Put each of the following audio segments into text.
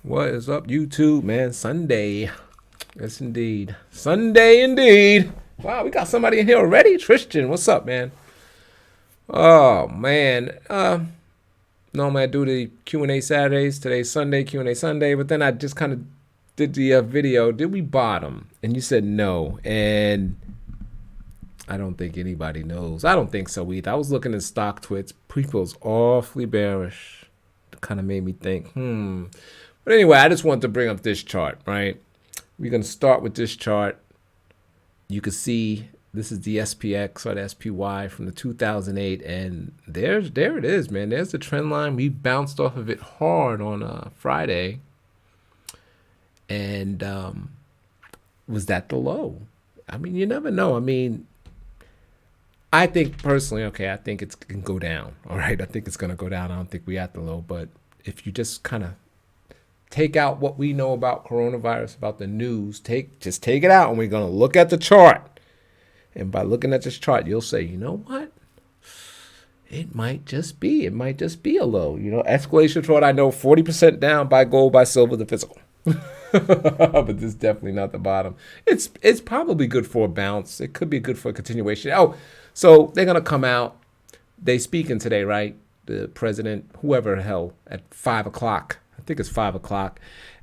What is up, YouTube, man? Sunday. Yes, indeed. Sunday, indeed. Wow, we got somebody in here already. Tristan, what's up, man? Oh, man. Normally I do the Q&A Saturdays. Today's Sunday, Q&A Sunday. But then I just kind of did the video. Did we bottom? And you said no. And I don't think anybody knows. I don't think so either. I was looking at stock twits. People's awfully bearish. It kind of made me think, But anyway, I just want to bring up this chart, right? We're going to start with this chart. You can see this is the SPX or the SPY from the 2008. And there it is, man. There's the trend line. We bounced off of it hard on Friday. And was that the low? I mean, you never know. I mean, I think personally, okay, I think it can go down. All right. I think it's going to go down. I don't think we're at the low. But if you just kind of take out what we know about coronavirus, about the news, just take it out, and we're going to look at the chart. And by looking at this chart, you'll say, you know what? It might just be a low. You know, escalation chart, I know 40% down, buy gold, buy silver, the physical. But this is definitely not the bottom. It's probably good for a bounce. It could be good for a continuation. Oh, so they're going to come out. They speaking today, right? The president, whoever the hell, at 5 o'clock. I think it's 5 o'clock.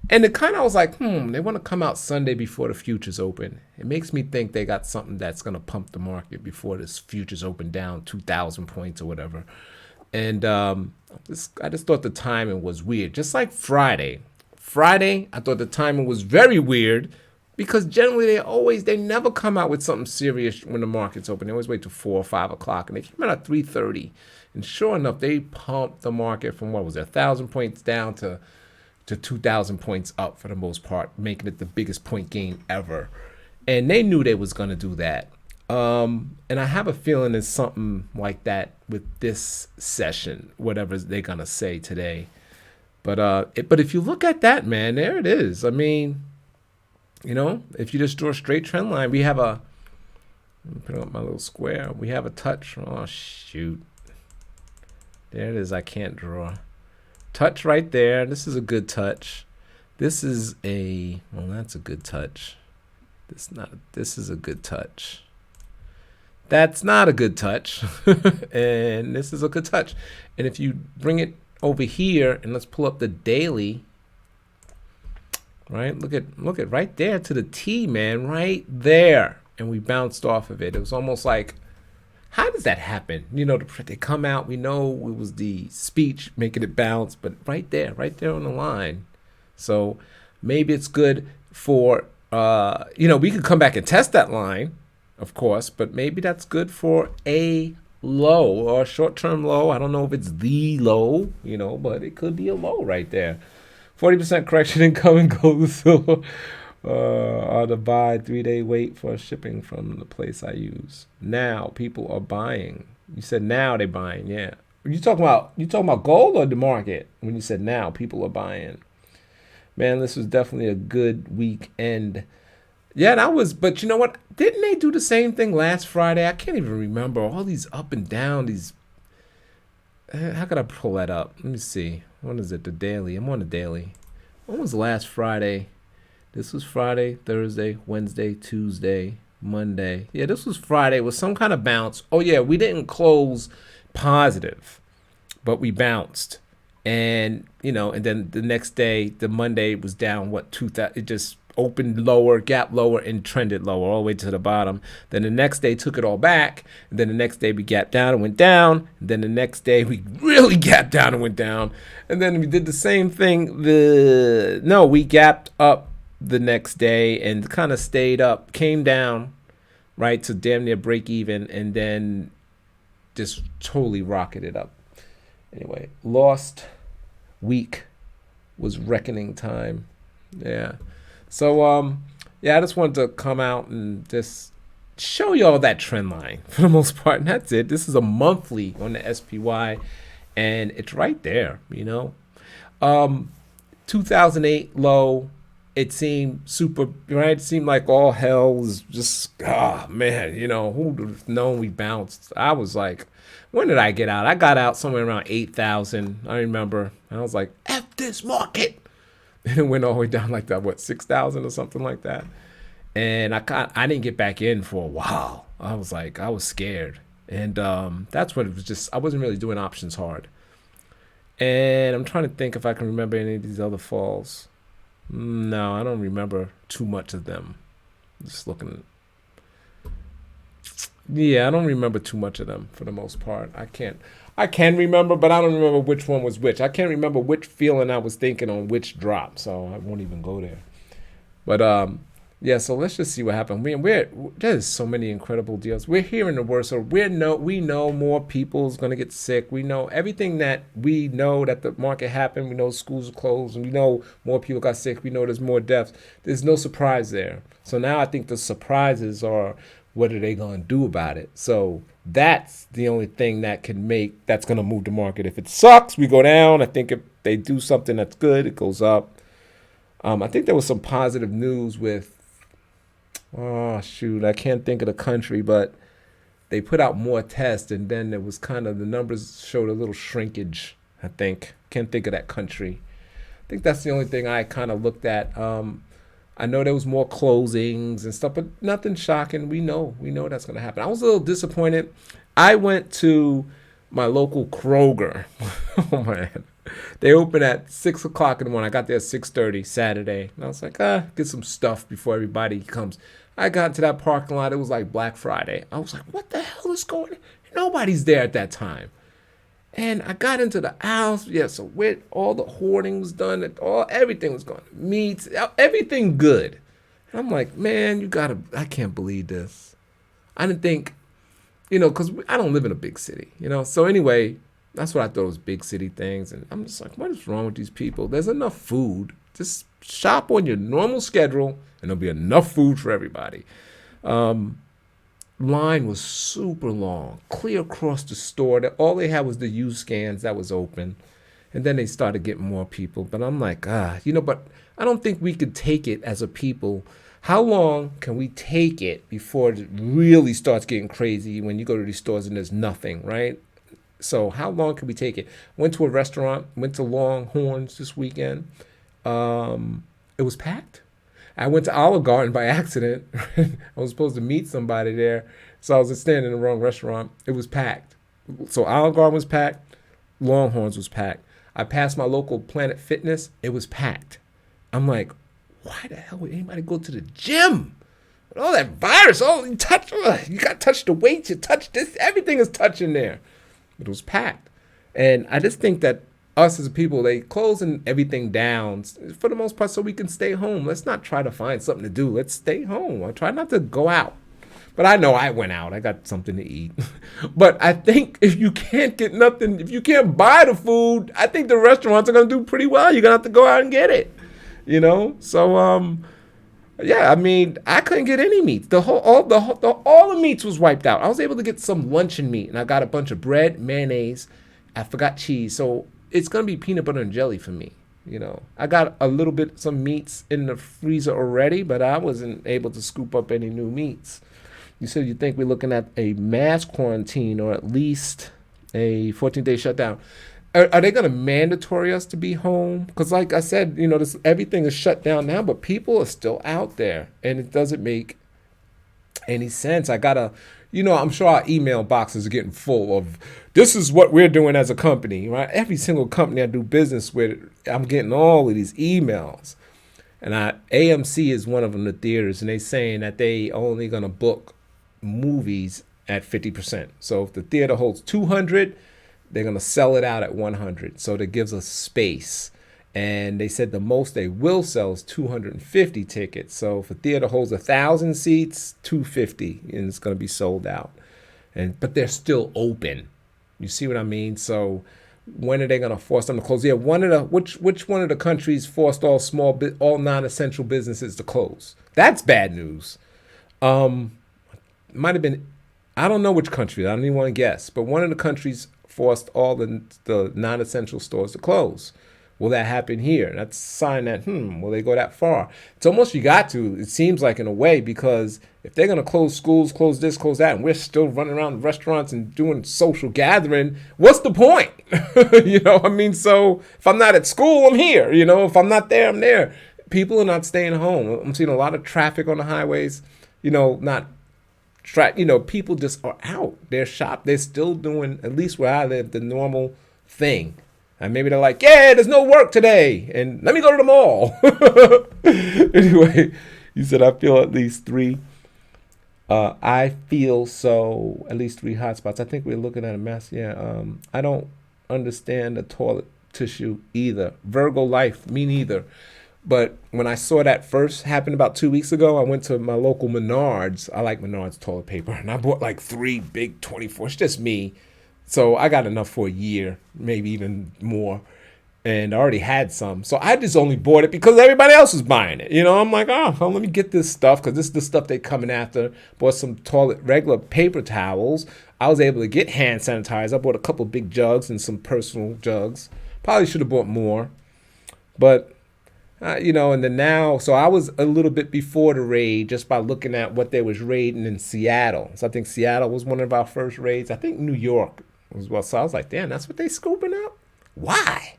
And it kind of was like, they want to come out Sunday before the futures open. It makes me think they got something that's going to pump the market before this futures open down 2,000 points or whatever. And I just thought the timing was weird. Just like Friday. Friday, I thought the timing was very weird because generally they never come out with something serious when the market's open. They always wait till 4 or 5 o'clock. And they came out at 3:30. And sure enough, they pumped the market from, 1,000 points down to 2,000 points up for the most part, making it the biggest point gain ever. And they knew they was going to do that. And I have a feeling it's something like that with this session, whatever they're going to say today. But if you look at that, man, there it is. I mean, you know, if you just draw a straight trend line, we have let me put up my little square. We have a touch. Oh, shoot. There it is. I can't draw. Touch right there. This is a good touch. This is that's a good touch. This is a good touch. That's not a good touch. And this is a good touch. And if you bring it over here and let's pull up the daily, right? Look at right there to the T, man, right there. And we bounced off of it. It was almost like, how does that happen? You know, they come out, we know it was the speech making it bounce, but right there on the line. So maybe it's good for, we could come back and test that line, of course, but maybe that's good for a low or a short-term low. I don't know if it's the low, but it could be a low right there. 40% correction in coming gold, silver. Or to buy 3-day wait for shipping from the place I use. Now people are buying. You said now they're buying, yeah. You talking about gold or the market? When you said now people are buying. Man, this was definitely a good weekend. Yeah, but you know what? Didn't they do the same thing last Friday? I can't even remember. All these up and down, how could I pull that up? Let me see. What is it? The daily. I'm on the daily. When was last Friday? This was Friday, Thursday, Wednesday, Tuesday, Monday. Yeah, this was Friday with some kind of bounce. Oh, yeah, we didn't close positive, but we bounced. And, and then the next day, the Monday was down, 2,000. It just opened lower, gap lower, and trended lower all the way to the bottom. Then the next day took it all back. And then the next day we gapped down and went down. And then the next day we really gapped down and went down. And then we did the same thing. We gapped up the next day and kind of stayed up, came down, right, to damn near break even, and then just totally rocketed up. Anyway, lost week was reckoning time. Yeah. So, I just wanted to come out and just show y'all that trend line for the most part. And that's it. This is a monthly on the SPY, and it's right there, 2008 low. It seemed super, right? It seemed like all hell was just, who would have known we bounced? I was like, when did I get out? I got out somewhere around 8,000. I remember. And I was like, F this market. and it went all the way down like that, what, 6,000 or something like that. And I didn't get back in for a while. I was scared, and that's what it was. Just I wasn't really doing options hard, and I'm trying to think if I can remember any of these other falls. No, I don't remember too much of them. Just looking. Yeah, I don't remember too much of them for the most part. I can't. I can remember, but I don't remember which one was which. I can't remember which feeling I was thinking on which drop, so I won't even go there. But yeah. So let's just see what happened. There's so many incredible deals. We're hearing the worst. So we know more people's gonna get sick. We know everything that we know that the market happened. We know schools are closed, and we know more people got sick. We know there's more deaths. There's no surprise there. So now I think the surprises are what are they gonna do about it? So that's the only thing that's gonna move the market. If it sucks, we go down. I think if they do something that's good, it goes up. I think there was some positive news with, oh shoot, I can't think of the country, but they put out more tests, and then there was kind of the numbers showed a little shrinkage. I think can't think of that country. I think that's the only thing I kind of looked at. I know there was more closings and stuff, but nothing shocking. We know that's gonna happen. I was a little disappointed. I went to my local Kroger. Oh man, they open at 6 o'clock in the morning. I got there at 6:30 Saturday, and I was like, get some stuff before everybody comes. I got into that parking lot. It was like Black Friday. I was like, what the hell is going on? Nobody's there at that time. And I got into the house. Yeah, so with all the hoarding was done, everything was gone. Meats, everything good. And I'm like, man, I can't believe this. I didn't think, because I don't live in a big city. So anyway, that's what I thought was big city things. And I'm just like, what is wrong with these people? There's enough food. Just shop on your normal schedule, and there'll be enough food for everybody. Line was super long, clear across the store. That all they had was the U scans that was open, and then they started getting more people. But I'm like, but I don't think we could take it as a people. How long can we take it before it really starts getting crazy when you go to these stores and there's nothing, right? So how long can we take it? Went to a restaurant, went to Longhorns this weekend. It was packed. I went to Olive Garden by accident. I was supposed to meet somebody there, so I was standing in the wrong restaurant. It was packed. So Olive Garden was packed. Longhorns was packed. I passed my local Planet Fitness. It was packed. I'm like, why the hell would anybody go to the gym? With all that virus, you got to touch the weights, you touch this, everything is touching there. It was packed. And I just think that us as a people, they closing everything down for the most part so we can stay home. Let's not try to find something to do. Let's stay home. I try not to go out. But I know I went out. I got something to eat. But I think if you can't get nothing, if you can't buy the food, I think the restaurants are going to do pretty well. You're going to have to go out and get it. So, yeah, I mean, I couldn't get any meat. All the meats was wiped out. I was able to get some luncheon meat, and I got a bunch of bread, mayonnaise. I forgot cheese. So it's going to be peanut butter and jelly for me. I got a little bit, some meats in the freezer already, but I wasn't able to scoop up any new meats. You said you think we're looking at a mass quarantine or at least a 14-day shutdown. Are they going to mandatory us to be home? Because like I said, everything is shut down now, but people are still out there, and it doesn't make any sense. I'm sure our email boxes are getting full of, this is what we're doing as a company, right? Every single company I do business with, I'm getting all of these emails. And AMC is one of them, the theaters, and they saying that they only going to book movies at 50%. So if the theater holds 200, they're going to sell it out at 100. So that gives us space. And they said the most they will sell is 250 tickets. So if a theater holds 1,000 seats, 250, and it's going to be sold out. But they're still open. You see what I mean? So when are they going to force them to close? Yeah, which one of the countries forced all non-essential businesses to close? That's bad news. Might have been, I don't know which country. I don't even want to guess. But one of the countries forced all the non-essential stores to close. Will that happen here? That's a sign that, will they go that far? It's almost you got to, it seems like in a way, because if they're going to close schools, close this, close that, and we're still running around restaurants and doing social gathering, what's the point? So if I'm not at school, I'm here. If I'm not there, I'm there. People are not staying home. I'm seeing a lot of traffic on the highways, not people just are out. They're they're still doing, at least where I live, the normal thing. And maybe they're like, yeah, there's no work today, and let me go to the mall. Anyway, you said I feel at least three. I feel so at least three hotspots. I think we're looking at a mess. Yeah. I don't understand the toilet tissue either. Virgo life, me neither. But when I saw that first happen about 2 weeks ago, I went to my local Menards. I like Menards toilet paper, and I bought like 3 big 24. It's just me. So I got enough for a year, maybe even more. And I already had some. So I just only bought it because everybody else was buying it. I'm like, well, let me get this stuff because this is the stuff they coming after. Bought some regular paper towels. I was able to get hand sanitizer. I bought a couple big jugs and some personal jugs. Probably should have bought more. But and then now, so I was a little bit before the raid just by looking at what they was raiding in Seattle. So I think Seattle was one of our first raids. I think New York as well. So I was like, damn, that's what they scooping up? Why?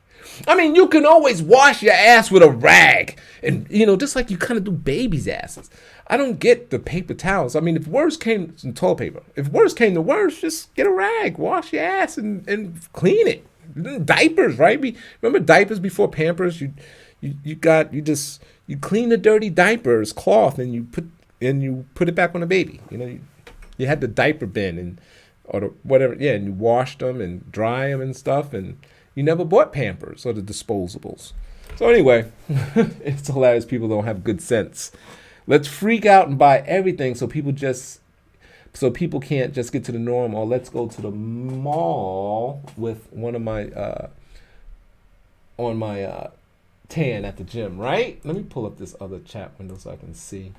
I mean, you can always wash your ass with a rag and, just like you kind of do babies' asses. I don't get the paper towels. I mean, if worse came to toilet paper, if worse came to worse, just get a rag, wash your ass and clean it. Diapers, right? Remember diapers before Pampers? You clean the dirty diapers, cloth, and you put it back on the baby. You had the diaper bin or whatever, and you washed them and dry them and stuff, and you never bought Pampers or the disposables. So anyway, it's hilarious. People don't have good sense. Let's freak out and buy everything so people can't just get to the norm. Or let's go to the mall with one of my on my tan at the gym, right? Let me pull up this other chat window so I can see.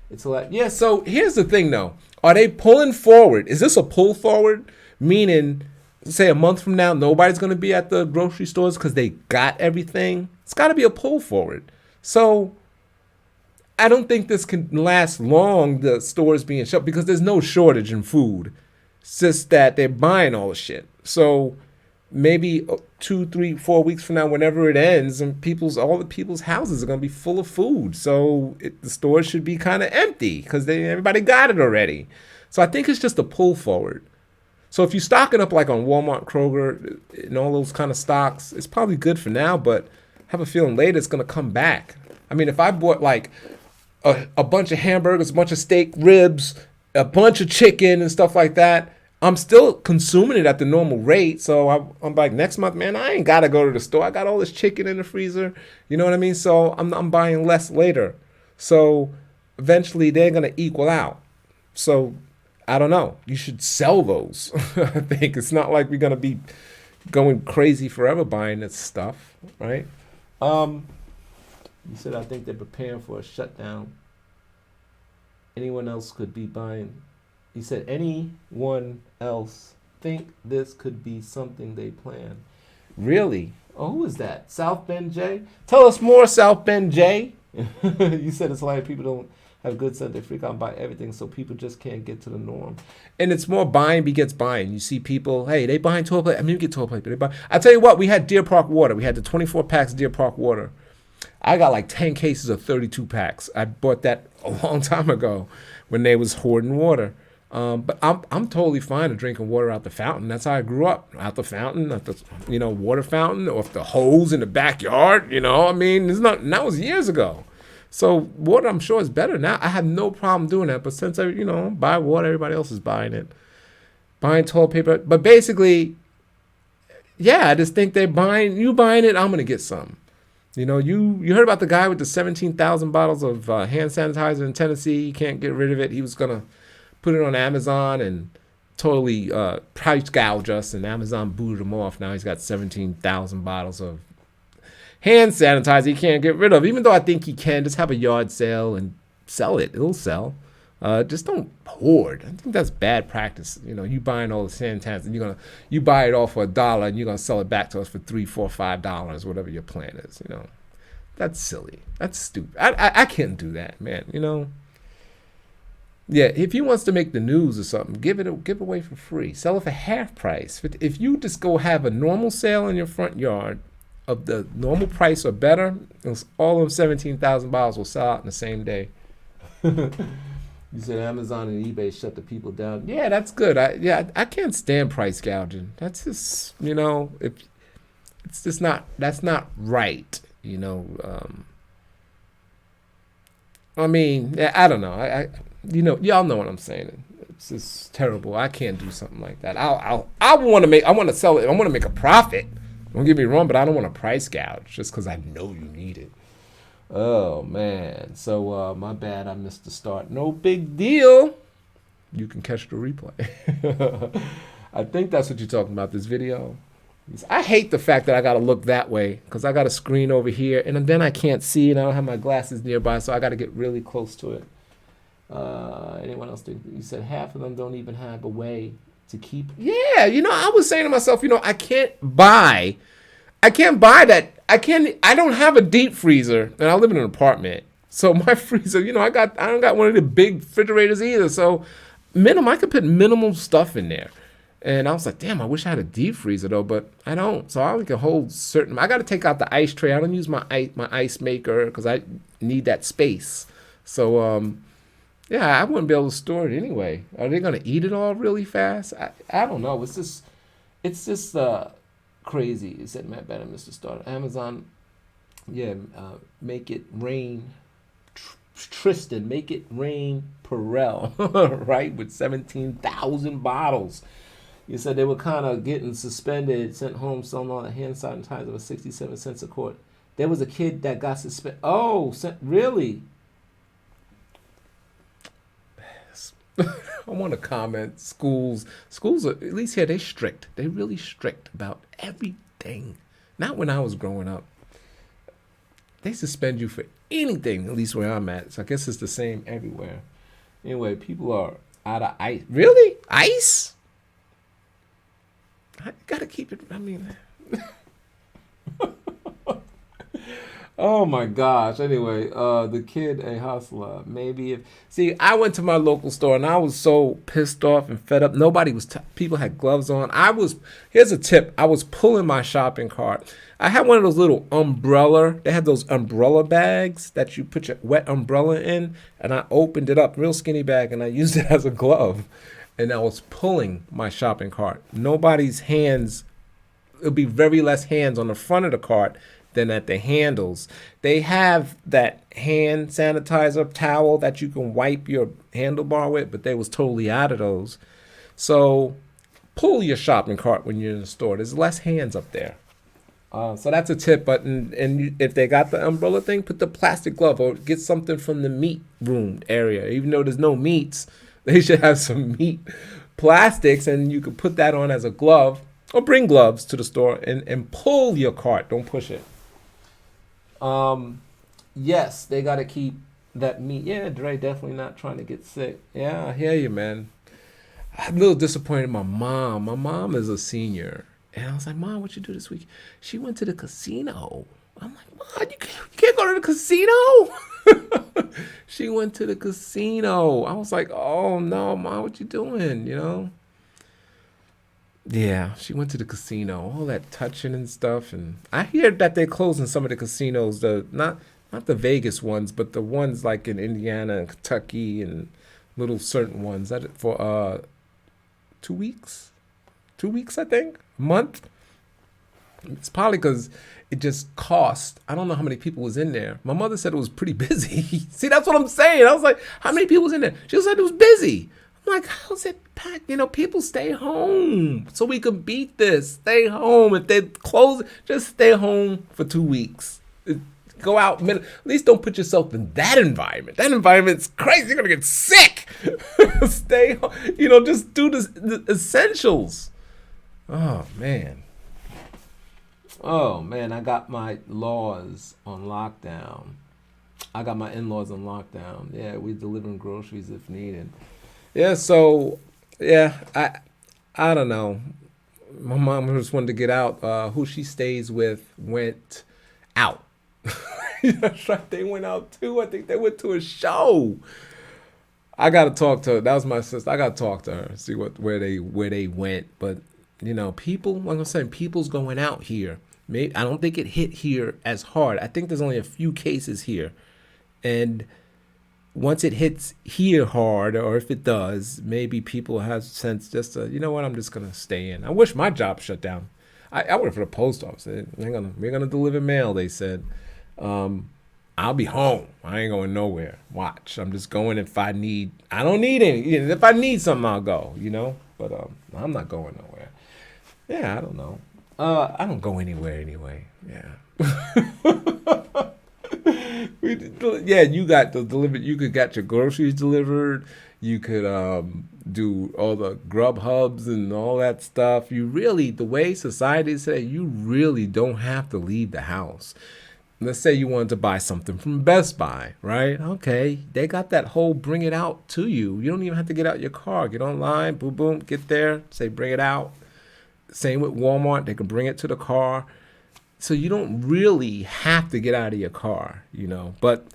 It's a lot. Yeah, so here's the thing though. Are they pulling forward? Is this a pull forward? Meaning, say a month from now, nobody's going to be at the grocery stores because they got everything? It's got to be a pull forward. So I don't think this can last long, the stores being shut, because there's no shortage in food. It's just that they're buying all the shit. So maybe 2, 3, 4 weeks from now, whenever it ends, and all the people's houses are going to be full of food. So the stores should be kind of empty because everybody got it already. So I think it's just a pull forward. So if you stock it up like on Walmart, Kroger, and all those kind of stocks, it's probably good for now, but I have a feeling later it's going to come back. I mean, if I bought like a bunch of hamburgers, a bunch of steak ribs, a bunch of chicken and stuff like that, I'm still consuming it at the normal rate. So I'm like, next month, man, I ain't got to go to the store. I got all this chicken in the freezer. You know what I mean? So I'm buying less later. So eventually they're going to equal out. So I don't know. You should sell those. I think it's not like we're going to be going crazy forever buying this stuff, right? You said, I think they're preparing for a shutdown. Anyone else could be buying. He said, anyone else think this could be something they plan? Really? Oh, who is that? South Bend J? Tell us more, South Bend J. You said it's like people don't have good sense. They freak out and buy everything, so people just can't get to the norm. And it's more buying begets buying. You see people, hey, they buying toilet paper. I mean, you get toilet paper. They buy. I tell you what, we had Deer Park water. We had the 24 packs of Deer Park water. I got like 10 cases of 32 packs. I bought that a long time ago when they was hoarding water. But I'm totally fine to drinking water out the fountain. That's how I grew up. Out the fountain, at the water fountain, or if the hose in the backyard. I mean, it's not. That was years ago. So water, I'm sure, is better now. I have no problem doing that. But since I buy water, everybody else is buying it, buying toilet paper. But basically, yeah, I just think they're buying. You buying it, I'm gonna get some. You heard about the guy with the 17,000 bottles of hand sanitizer in Tennessee. He can't get rid of it. He was gonna put it on Amazon and totally price gouge us, and Amazon booted him off. Now he's got 17,000 bottles of hand sanitizer he can't get rid of, even though I think he can just have a yard sale and sell it. It'll sell. Just don't hoard. I think that's bad practice. You know, you buying all the Santans and you buy it all for $1 and you're gonna sell it back to us for $3, $4, $5, whatever your plan is. You know, that's silly. That's stupid. I can't do that, man. You know. Yeah, if he wants to make the news or something, give away for free. Sell it for half price. If you just go have a normal sale in your front yard of the normal price or better, all of 17,000 bottles will sell out in the same day. You said Amazon and eBay shut the people down. Yeah, that's good. I can't stand price gouging. That's just, you know, if it's just not, that's not right. You know, I mean, I don't know. You know, y'all know what I'm saying. It's just terrible. I can't do something like that. I want to sell it. I want to make a profit. Don't get me wrong, but I don't want to price gouge just because I know you need it. Oh man. So my bad. I missed the start. No big deal. You can catch the replay. I think that's what you're talking about. This video. I hate the fact that I got to look that way because I got a screen over here and then I can't see and I don't have my glasses nearby, so I got to get really close to it. Anyone else think? You said half of them don't even have a way to keep. Yeah, you know, I was saying to myself, you know, I can't buy that. I don't have a deep freezer and I live in an apartment. So my freezer, you know, I don't got one of the big refrigerators either. So I could put minimal stuff in there. And I was like, damn, I wish I had a deep freezer though, but I don't. So I only can hold certain. I got to take out the ice tray. I don't use my ice maker because I need that space. So yeah, I wouldn't be able to store it anyway. Are they gonna eat it all really fast? I don't know. It's just crazy. It said Matt Banner, Mr. Starter. Amazon, yeah, make it rain. Tristan, make it rain. Perel, right, with 17,000 bottles. You said they were kind of getting suspended, sent home, selling all the hand sanitizer for 67 cents a quart. There was a kid that got suspended. Oh, really? I want to comment. Schools are, at least here, they're strict. They're really strict about everything. Not when I was growing up. They suspend you for anything, at least where I'm at. So I guess it's the same everywhere. Anyway, people are out of ice. Really? Ice? I gotta keep it. I mean, oh my gosh. Anyway, the kid a hustler. Maybe if I went to my local store and I was so pissed off and fed up. Nobody was. People had gloves on. Here's a tip. I was pulling my shopping cart. I had one of those little umbrella. They had those umbrella bags that you put your wet umbrella in, and I opened it up, real skinny bag, and I used it as a glove. And I was pulling my shopping cart. Nobody's hands. It'll be very less hands on the front of the cart than at the handles. They have that hand sanitizer towel that you can wipe your handlebar with, but they was totally out of those. So pull your shopping cart when you're in the store. There's less hands up there. So that's a tip. But if they got the umbrella thing, put the plastic glove or get something from the meat room area. Even though there's no meats, they should have some meat plastics, and you could put that on as a glove or bring gloves to the store and pull your cart. Don't push it. Yes, they got to keep that meat. Yeah, Dre, definitely not trying to get sick. Yeah, I hear you, man. I'm a little disappointed in my mom. My mom is a senior. And I was like, Mom, what you do this week? She went to the casino. I'm like, Mom, you can't go to the casino? She went to the casino. I was like, oh, no, Mom, what you doing, you know? Yeah, she went to the casino, all that touching and stuff. And I hear that they're closing some of the casinos, not the Vegas ones, but the ones like in Indiana and Kentucky and little certain ones for 2 weeks. 2 weeks, I think, a month. It's probably because it just cost. I don't know how many people was in there. My mother said it was pretty busy. See, that's what I'm saying. I was like, how many people was in there? She said it was busy. I'm like, how's it packed? You know, people stay home so we can beat this. Stay home. If they close, just stay home for 2 weeks. Go out. At least don't put yourself in that environment. That environment's crazy. You're going to get sick. Stay home. You know, just do the essentials. Oh, man. Oh, man. I got my laws on lockdown. I got my in-laws on lockdown. Yeah, we delivering groceries if needed. Yeah, so yeah, I don't know. My mom just wanted to get out. Who she stays with went out. That's right. They went out too. I think they went to a show. I gotta talk to her. That was my sister. I gotta talk to her, see where they went. But people, like I'm saying, people's going out here. Maybe I don't think it hit here as hard. I think there's only a few cases here, and once it hits here hard, or if it does, maybe people have sense just to, you know what, I'm just gonna stay in. I wish my job shut down. I work for the post office. We're gonna deliver mail. They said, I'll be home. I ain't going nowhere. Watch. I'm just going if I need. I don't need any. If I need something, I'll go. But I'm not going nowhere. Yeah, I don't know. I don't go anywhere anyway. Yeah. Yeah, you got the delivered. You could get your groceries delivered. You could do all the Grub Hubs and all that stuff. You really, the way society is today, you really don't have to leave the house. Let's say you wanted to buy something from Best Buy, right? Okay, they got that whole bring it out to you. You don't even have to get out your car. Get online, boom, boom, get there, say bring it out. Same with Walmart, they can bring it to the car. So you don't really have to get out of your car. But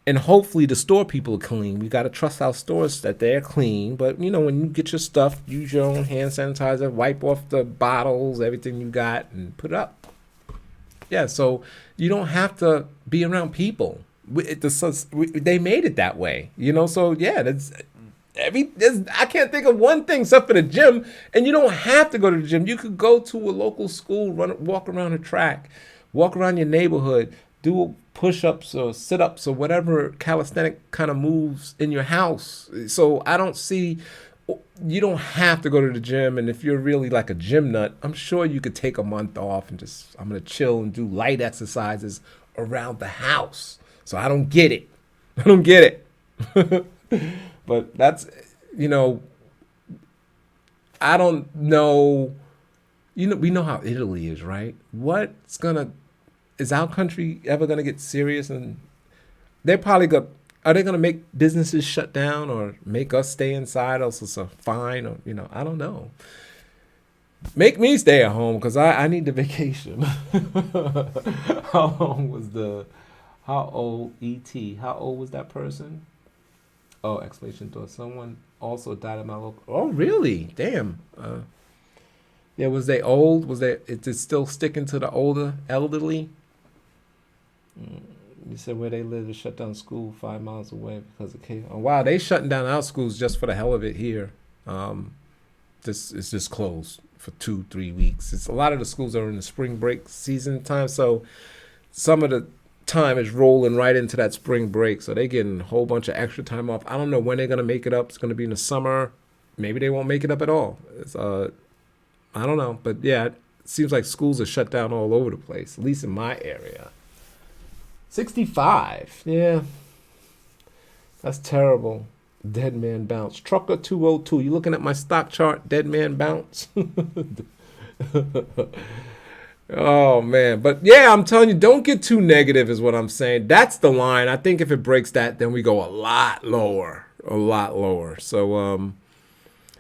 and hopefully the store people are clean. We got to trust our stores that they're clean. But when you get your stuff, use your own hand sanitizer, wipe off the bottles, everything you got, and put it up. Yeah, so you don't have to be around people. They made it that way. So yeah, I can't think of one thing except for the gym, and you don't have to go to the gym. You could go to a local school, walk around a track, walk around your neighborhood, do push-ups or sit-ups or whatever calisthenic kind of moves in your house. So I don't see. You don't have to go to the gym, and if you're really like a gym nut, I'm sure you could take a month off and I'm gonna chill and do light exercises around the house. So I don't get it. I don't get it. But that's, I don't know. We know how Italy is, right? Is our country ever gonna get serious? And they're probably gonna. Are they gonna make businesses shut down or make us stay inside? Else it's a fine, or I don't know. Make me stay at home because I need the vacation. How long was How old ET? How old was that person? Oh, explanation to someone also died at my local. Oh, really? Damn. Yeah, was they old? Is it still sticking to the elderly? You said where they live, they shut down school 5 miles away because of case. Oh, wow, they shutting down our schools just for the hell of it here. This is just closed for 2-3 weeks. It's a lot of the schools are in the spring break season time, so some of the time is rolling right into that spring break, so they getting a whole bunch of extra time off. I don't know when they're gonna make it up. It's gonna be in the summer. Maybe they won't make it up at all. I don't know, but yeah, it seems like schools are shut down all over the place. At least in my area. 65. Yeah, that's terrible. Dead man bounce. Trucker 202. You looking at my stock chart? Dead man bounce. Oh man, but yeah, I'm telling you, don't get too negative is what I'm saying. That's the line. I think if it breaks that, then we go a lot lower, a lot lower. So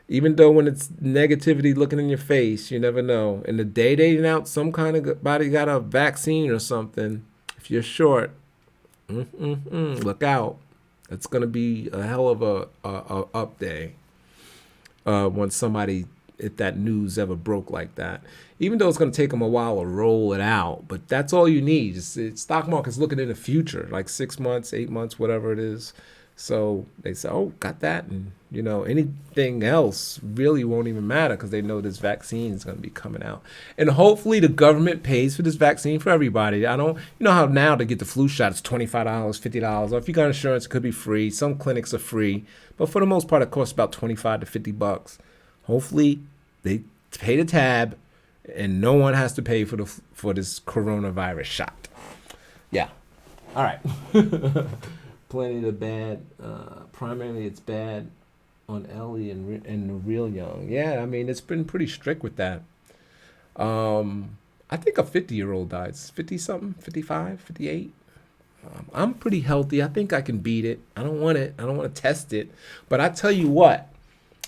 even though when it's negativity looking in your face, you never know. And the day they announce some kind of body got a vaccine or something, if you're short, look out. It's gonna be a hell of a up day when somebody, if that news ever broke like that. Even though it's going to take them a while to roll it out, but that's all you need. Stock market's looking in the future, like 6 months, 8 months, whatever it is. So they say, oh, got that. And, anything else really won't even matter because they know this vaccine is going to be coming out. And hopefully the government pays for this vaccine for everybody. How now to get the flu shot, it's $25, $50. Or if you got insurance, it could be free. Some clinics are free. But for the most part, it costs about $25 to $50. Hopefully they pay the tab and no one has to pay for this coronavirus shot. Yeah. All right. Plenty of bad. Primarily, it's bad on Ellie and the real young. Yeah, I mean, it's been pretty strict with that. I think a 50-year-old died. 50-something, 55, 58. I'm pretty healthy. I think I can beat it. I don't want it. I don't want to test it. But I tell you what,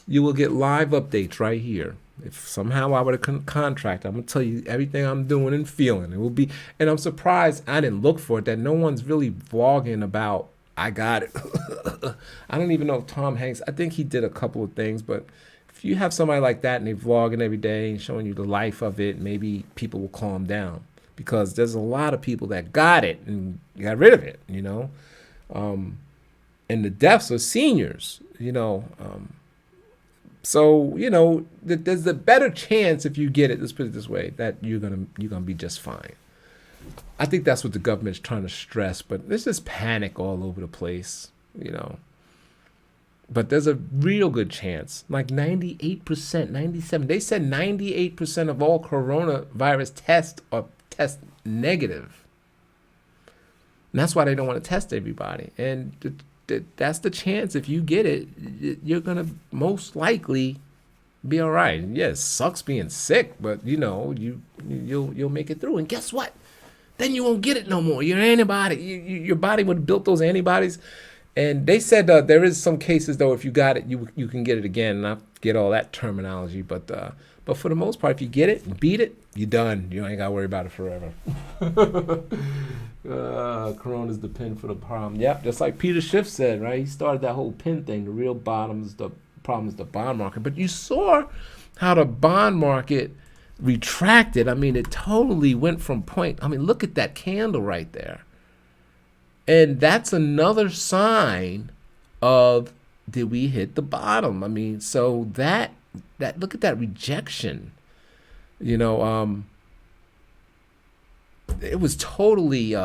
you will get live updates right here. If somehow I would have contract, I'm gonna tell you everything I'm doing and feeling. It will be, and I'm surprised I didn't look for it. That no one's really vlogging about. I got it. I don't even know if Tom Hanks. I think he did a couple of things, but if you have somebody like that and they vlogging every day and showing you the life of it, maybe people will calm down because there's a lot of people that got it and got rid of it. And the deaths are seniors. So there's a better chance if you get it. Let's put it this way: that you're gonna be just fine. I think that's what the government's trying to stress, but there's just panic all over the place. But there's a real good chance, like 98%, 97. They said 98% of all coronavirus tests are test negative. And that's why they don't want to test everybody. And that's the chance. If you get it, you're gonna most likely be all right. Yes, it sucks being sick, but you'll make it through. And guess what? Then you won't get it no more. Your antibody, your body would have built those antibodies. And they said there is some cases though, if you got it, you can get it again. And I get all that terminology, but for the most part, if you get it and beat it, you're done. You ain't gotta worry about it forever. Corona's the pin for the problem. Yep, just like Peter Schiff said, right? He started that whole pin thing. The real problem is the bond market. But you saw how the bond market retracted. I mean, it totally went from point. I mean, look at that candle right there. And that's another sign of, did we hit the bottom? I mean, so that look at that rejection. It was totally being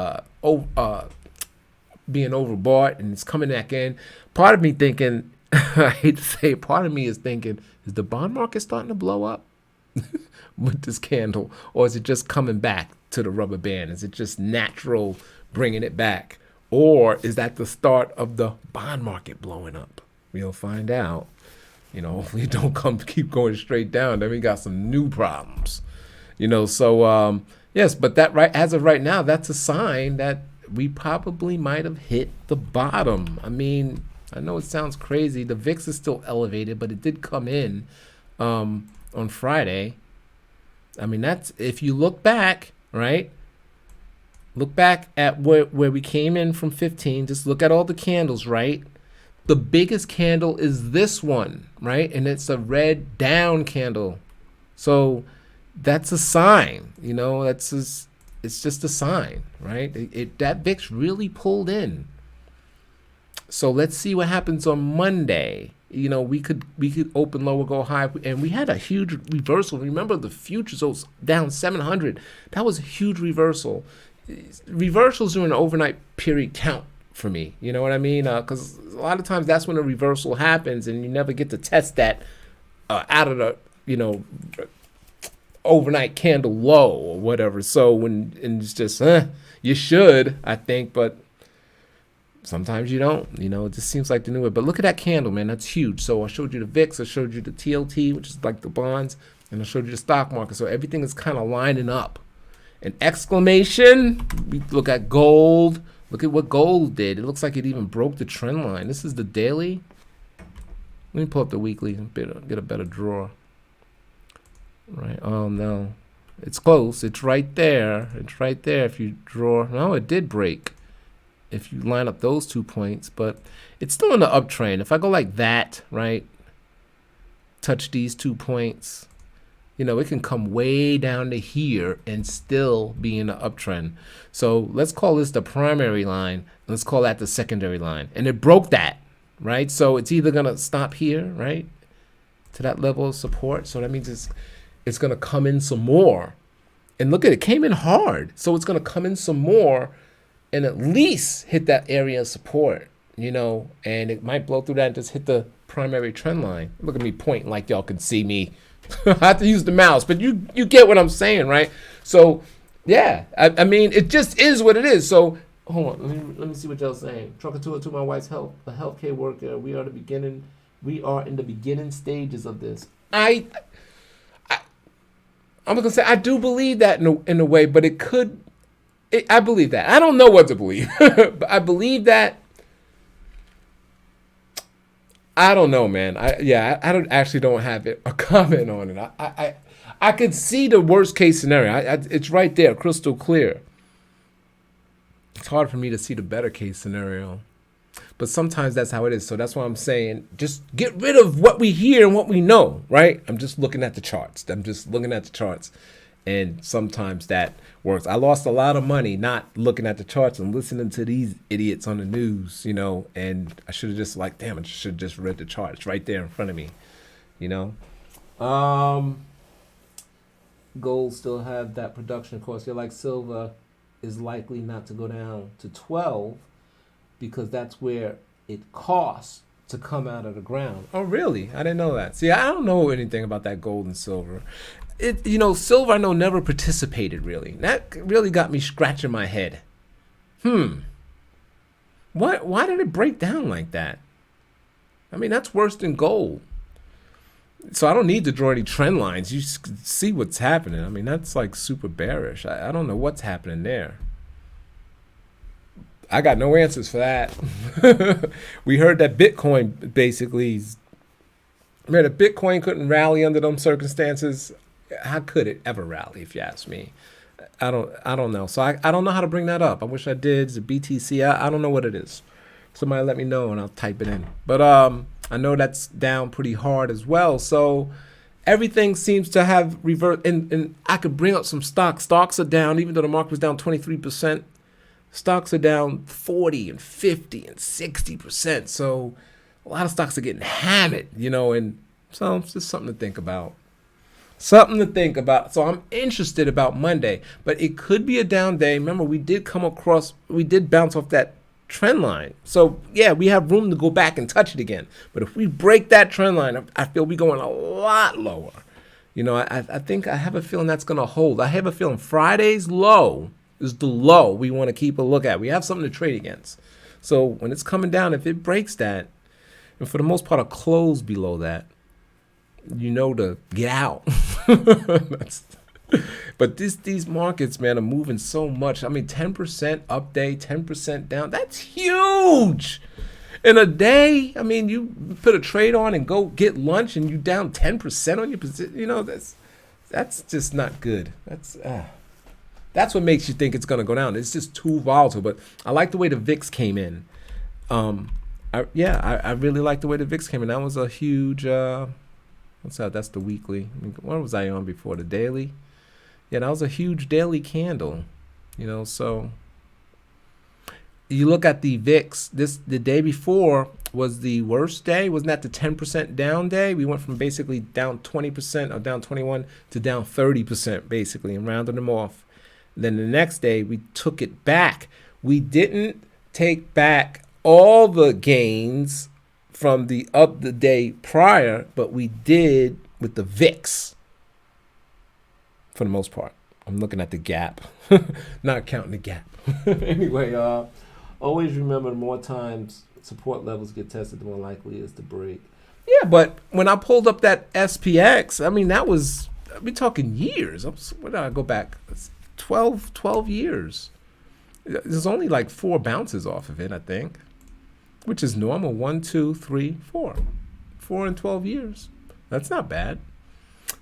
overbought, and it's coming back in. Part of me thinking, I hate to say it, part of me is thinking, is the bond market starting to blow up with this candle? Or is it just coming back to the rubber band? Is it just natural bringing it back? Or is that the start of the bond market blowing up? We'll find out. Hopefully it don't keep going straight down. Then we got some new problems. So yes, but that as of right now, that's a sign that we probably might have hit the bottom. I mean, I know it sounds crazy. The VIX is still elevated, but it did come in on Friday. I mean, that's, if you look back, right? Look back at where we came in from 15. Just look at all the candles, right? The biggest candle is this one, right? And it's a red down candle. So that's a sign, it's just a sign, right? That VIX really pulled in. So let's see what happens on Monday. We could open lower, go high, and we had a huge reversal. Remember the futures was down 700. That was a huge reversal. Reversals during an overnight period count for me. You know what I mean? Because a lot of times that's when a reversal happens, and you never get to test that out of the overnight candle low or whatever. So and it's just you should, I think, but sometimes you don't. It just seems like the new way. But look at that candle, man. That's huge. So I showed you the VIX, I showed you the TLT, which is like the bonds, and I showed you the stock market. So everything is kind of lining up. An exclamation. We look at gold. Look at what gold did. It looks like it even broke the trend line. This is the daily. Let me pull up the weekly and get a better draw. Right. Oh no, it's close. It's right there. It's right there. If you draw, no, it did break. If you line up those 2 points, but it's still in the uptrend. If I go like that, right, touch these 2 points, it can come way down to here and still be in the uptrend. So let's call this the primary line. Let's call that the secondary line. And it broke that, right? So it's either going to stop here, right, to that level of support. So that means it's going to come in some more. And look at it, came in hard. So it's going to come in some more and at least hit that area of support, and it might blow through that and just hit the primary trend line. Look at me pointing like y'all can see me. I have to use the mouse, but you get what I'm saying, right? So, yeah, I mean, it just is what it is. So, hold on, let me see what y'all's saying. Trucker to my wife's health, a healthcare worker. We are in the beginning stages of this. I'm gonna say I do believe that in a way, but it could I believe that. I don't know what to believe, but I believe that. I don't know, man. I don't actually don't have a comment on it. I could see the worst case scenario. It's right there, crystal clear. It's hard for me to see the better case scenario, but sometimes that's how it is. So that's why I'm saying just get rid of what we hear and what we know, right? I'm just looking at the charts. And sometimes that works. I lost a lot of money not looking at the charts and listening to these idiots on the news, and I should have just damn, I should have just read the charts right there in front of me, you know. Gold still have that production cost. You're like silver is likely not to go down to 12 because that's where it costs to come out of the ground. Oh, really? I didn't know that. See, I don't know anything about that gold and silver. Silver I know never participated really. That really got me scratching my head. Why did it break down like that? I mean, that's worse than gold. So I don't need to draw any trend lines. You see what's happening. I mean, that's like super bearish. I don't know what's happening there. I got no answers for that. We heard that Bitcoin basically, man, if Bitcoin couldn't rally under them circumstances, how could it ever rally, if you ask me? I don't know. So I don't know how to bring that up. I wish I did. It's a BTC. I don't know what it is. Somebody let me know and I'll type it in. But I know that's down pretty hard as well. So everything seems to have revert. And I could bring up some stocks. Stocks are down, even though the market was down 23%. Stocks are down 40 and 50 and 60%. So a lot of stocks are getting hammered, and so it's just something to think about. So I'm interested about Monday, but it could be a down day. Remember, we did bounce off that trend line. So yeah, we have room to go back and touch it again. But if we break that trend line, I feel we're going a lot lower. I think I have a feeling that's going to hold. I have a feeling Friday's low is the low we want to keep a look at. We have something to trade against. So when it's coming down, if it breaks that, and for the most part, a close below that, to get out. But these markets, man, are moving so much. I mean, 10% up day, 10% down. That's huge. In a day, I mean, you put a trade on and go get lunch and you down 10% on your position. That's just not good. That's what makes you think it's going to go down. It's just too volatile. But I like the way the VIX came in. I really like the way the VIX came in. That was a huge... what's that? That's the weekly. What was I on before? The daily? Yeah, that was a huge daily candle. So you look at the VIX. The day before was the worst day. Wasn't that the 10% down day? We went from basically down 20% or down 21 to down 30% basically and rounded them off. Then the next day we took it back. We didn't take back all the gains from the day prior, but we did with the VIX for the most part. I'm looking at the gap, not counting the gap. Anyway, always remember the more times support levels get tested, the more likely it is to break. Yeah, but when I pulled up that SPX, I mean, we're talking years. Where did I go back? 12 years. There's only like 4 bounces off of it, I think. Which is normal. 1, 2, 3, 4. 4 in 12 years. That's not bad.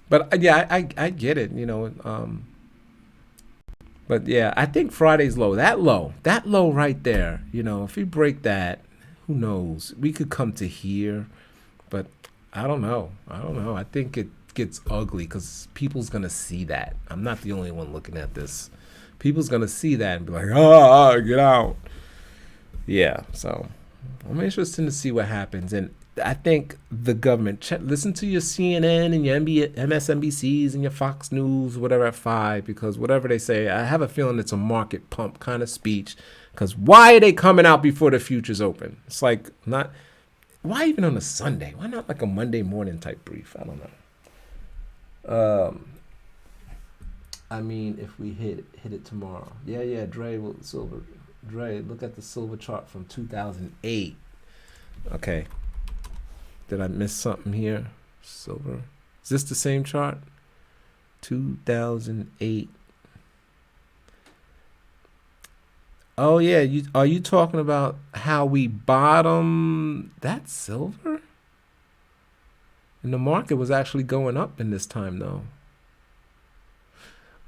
But yeah, I get it, But yeah, I think Friday's low. That low right there. If we break that, who knows? We could come to here, but I don't know. I think it gets ugly because people's gonna see that. I'm not the only one looking at this. People's gonna see that and be like, get out. Yeah. So. I'm interested to see what happens, and I think the government listen to your CNN and your MSNBCs and your Fox News, whatever at 5, because whatever they say, I have a feeling it's a market pump kind of speech. Because why are they coming out before the future's open? It's like why even on a Sunday? Why not like a Monday morning type brief? I don't know. I mean, if we hit it tomorrow, yeah, Dre will silver. Dre, look at the silver chart from 2008. Okay. Did I miss something here? Silver. Is this the same chart? 2008. Oh yeah, you are you talking about how we bottom that silver? And the market was actually going up in this time though.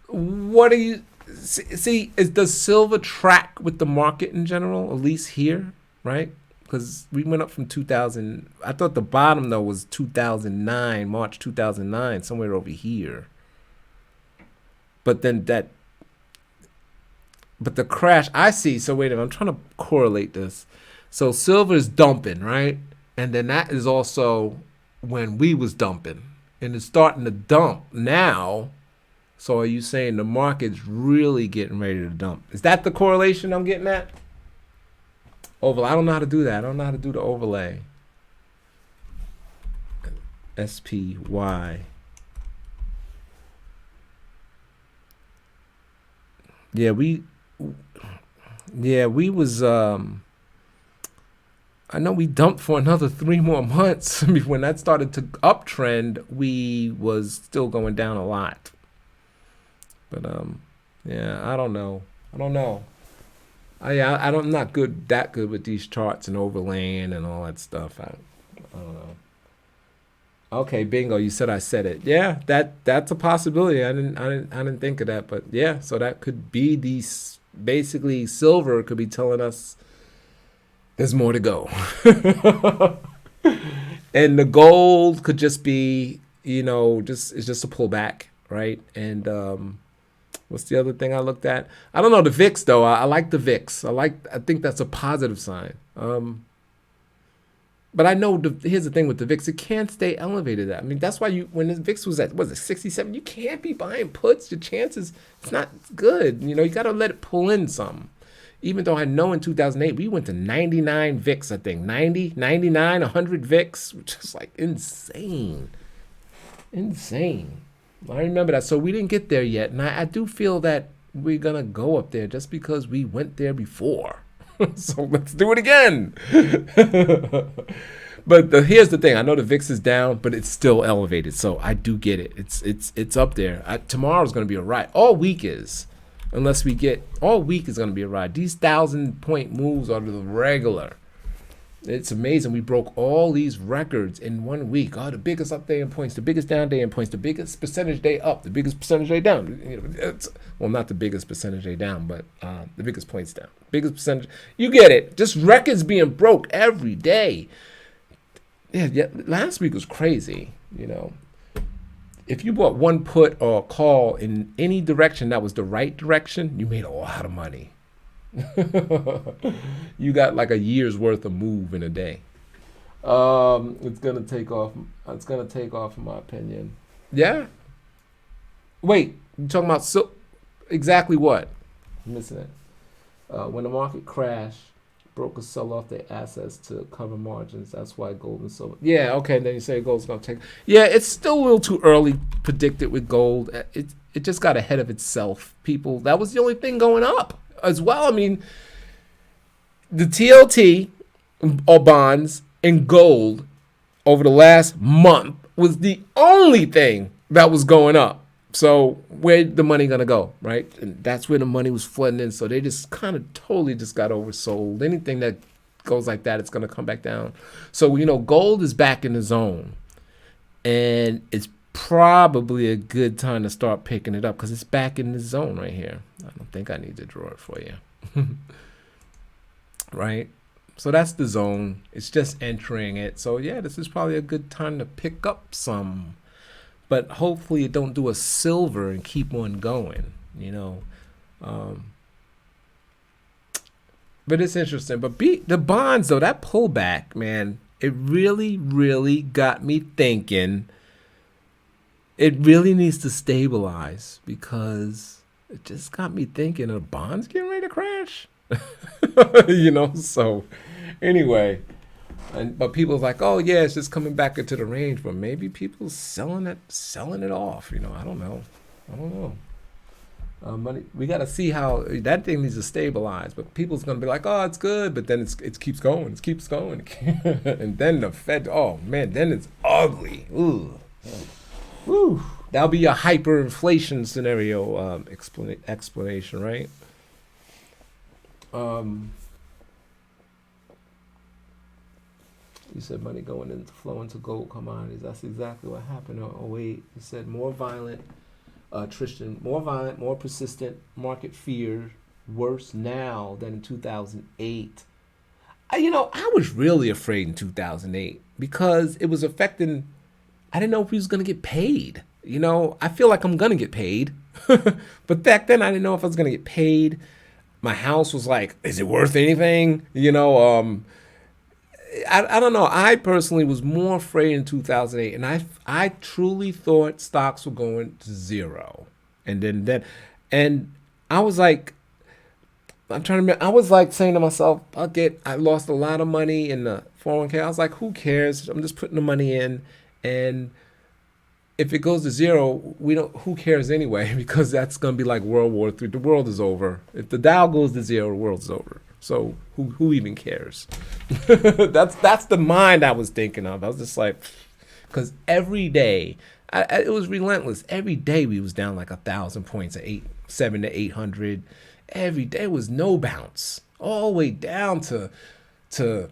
What do you see? Is does silver track with the market in general? At least here, right? Because we went up from 2000. I thought the bottom though was 2009, March 2009, somewhere over here. But then that, but the crash I see. So wait a minute, I'm trying to correlate this. So silver is dumping, right? And then that is also when we was dumping, and it's starting to dump now. So are you saying the market's really getting ready to dump? Is that the correlation I'm getting at? Overlay. I don't know how to do that. I don't know how to do the overlay. SPY. Yeah, we was I know we dumped for another 3 more months. I mean, when that started to uptrend, we was still going down a lot. But yeah, I don't know. I don't know. I'm not that good with these charts and overlaying and all that stuff. I don't know. Okay, bingo. You said I said it. Yeah, that's a possibility. I didn't think of that, but yeah. So that could be these basically silver could be telling us there's more to go, and the gold could just be just it's just a pullback, right? And what's the other thing I looked at? I don't know the VIX though. I like the VIX. I think that's a positive sign. But I know here's the thing with the VIX, it can't stay elevated. I mean, that's why when the VIX was at, was it 67? You can't be buying puts. Your chances, it's not good. You got to let it pull in some. Even though I know in 2008, we went to 99 VIX, I think. 90, 99, 100 VIX, which is like insane. Insane. I remember that. So we didn't get there yet. And I do feel that we're going to go up there just because we went there before. So let's do it again. But here's the thing. I know the VIX is down, but it's still elevated. So I do get it. It's up there. Tomorrow's going to be a ride. All week is. All week is going to be a ride. These 1,000-point moves are the regular. It's amazing. We broke all these records in 1 week. Oh, the biggest up day in points, the biggest down day in points, the biggest percentage day up, the biggest percentage day down. Well, not the biggest percentage day down, but the biggest points down. Biggest percentage. You get it. Just records being broke every day. Yeah. Last week was crazy. If you bought one put or a call in any direction that was the right direction, you made a lot of money. You got like a year's worth of move in a day. It's gonna take off. It's gonna take off, in my opinion. Yeah. Wait, you talking about exactly what? I'm missing it. When the market crashed, brokers sell off their assets to cover margins. That's why gold and silver. Yeah. Okay. And then you say gold's gonna take. Yeah, it's still a little too early to predict it with gold. It just got ahead of itself. People, that was the only thing going up as well. I mean, the TLT or bonds and gold over the last month was the only thing that was going up. So where'd the money gonna go, right? And that's where the money was flooding in. So they just kind of totally just got oversold. Anything that goes like that, it's gonna come back down. So gold is back in the zone, and it's probably a good time to start picking it up because it's back in the zone right here. I don't think I need to draw it for you. Right? So that's the zone. It's just entering it. So yeah, this is probably a good time to pick up some. But hopefully it don't do a silver and keep on going, But it's interesting. But the bonds, though, that pullback, man, it really, really got me thinking. It really needs to stabilize because it just got me thinking, are bonds getting ready to crash? So anyway, but people's like, oh yeah, it's just coming back into the range, but maybe people selling it off. I don't know. Money, we got to see how that thing needs to stabilize. But people's gonna be like, oh, it's good, but then it keeps going, and then the Fed, oh man, then it's ugly. Ooh. Woo. That'll be a hyperinflation scenario explanation, right? Um, you said money going into flow into gold commodities. That's exactly what happened in '08. You said more violent attrition, more violent, more persistent market fear, worse now than in 2008. I was really afraid in 2008 because it was affecting. I didn't know if we was gonna get paid. I feel like I'm gonna get paid, but back then I didn't know if I was gonna get paid. My house was like, is it worth anything? I don't know. I personally was more afraid in 2008, and I truly thought stocks were going to zero, and and I was like, I'm trying to remember. I was like saying to myself, "Fuck it." I lost a lot of money in the 401k. I was like, "Who cares? I'm just putting the money in, and if it goes to zero, we don't. Who cares anyway? Because that's gonna be like World War III. The world is over. If the Dow goes to zero, the world's over. So who even cares?" That's the mind I was thinking of. I was just like, because every day, it was relentless. Every day we was down like 1,000 points, at 700 to 800. Every day was no bounce, all the way down to to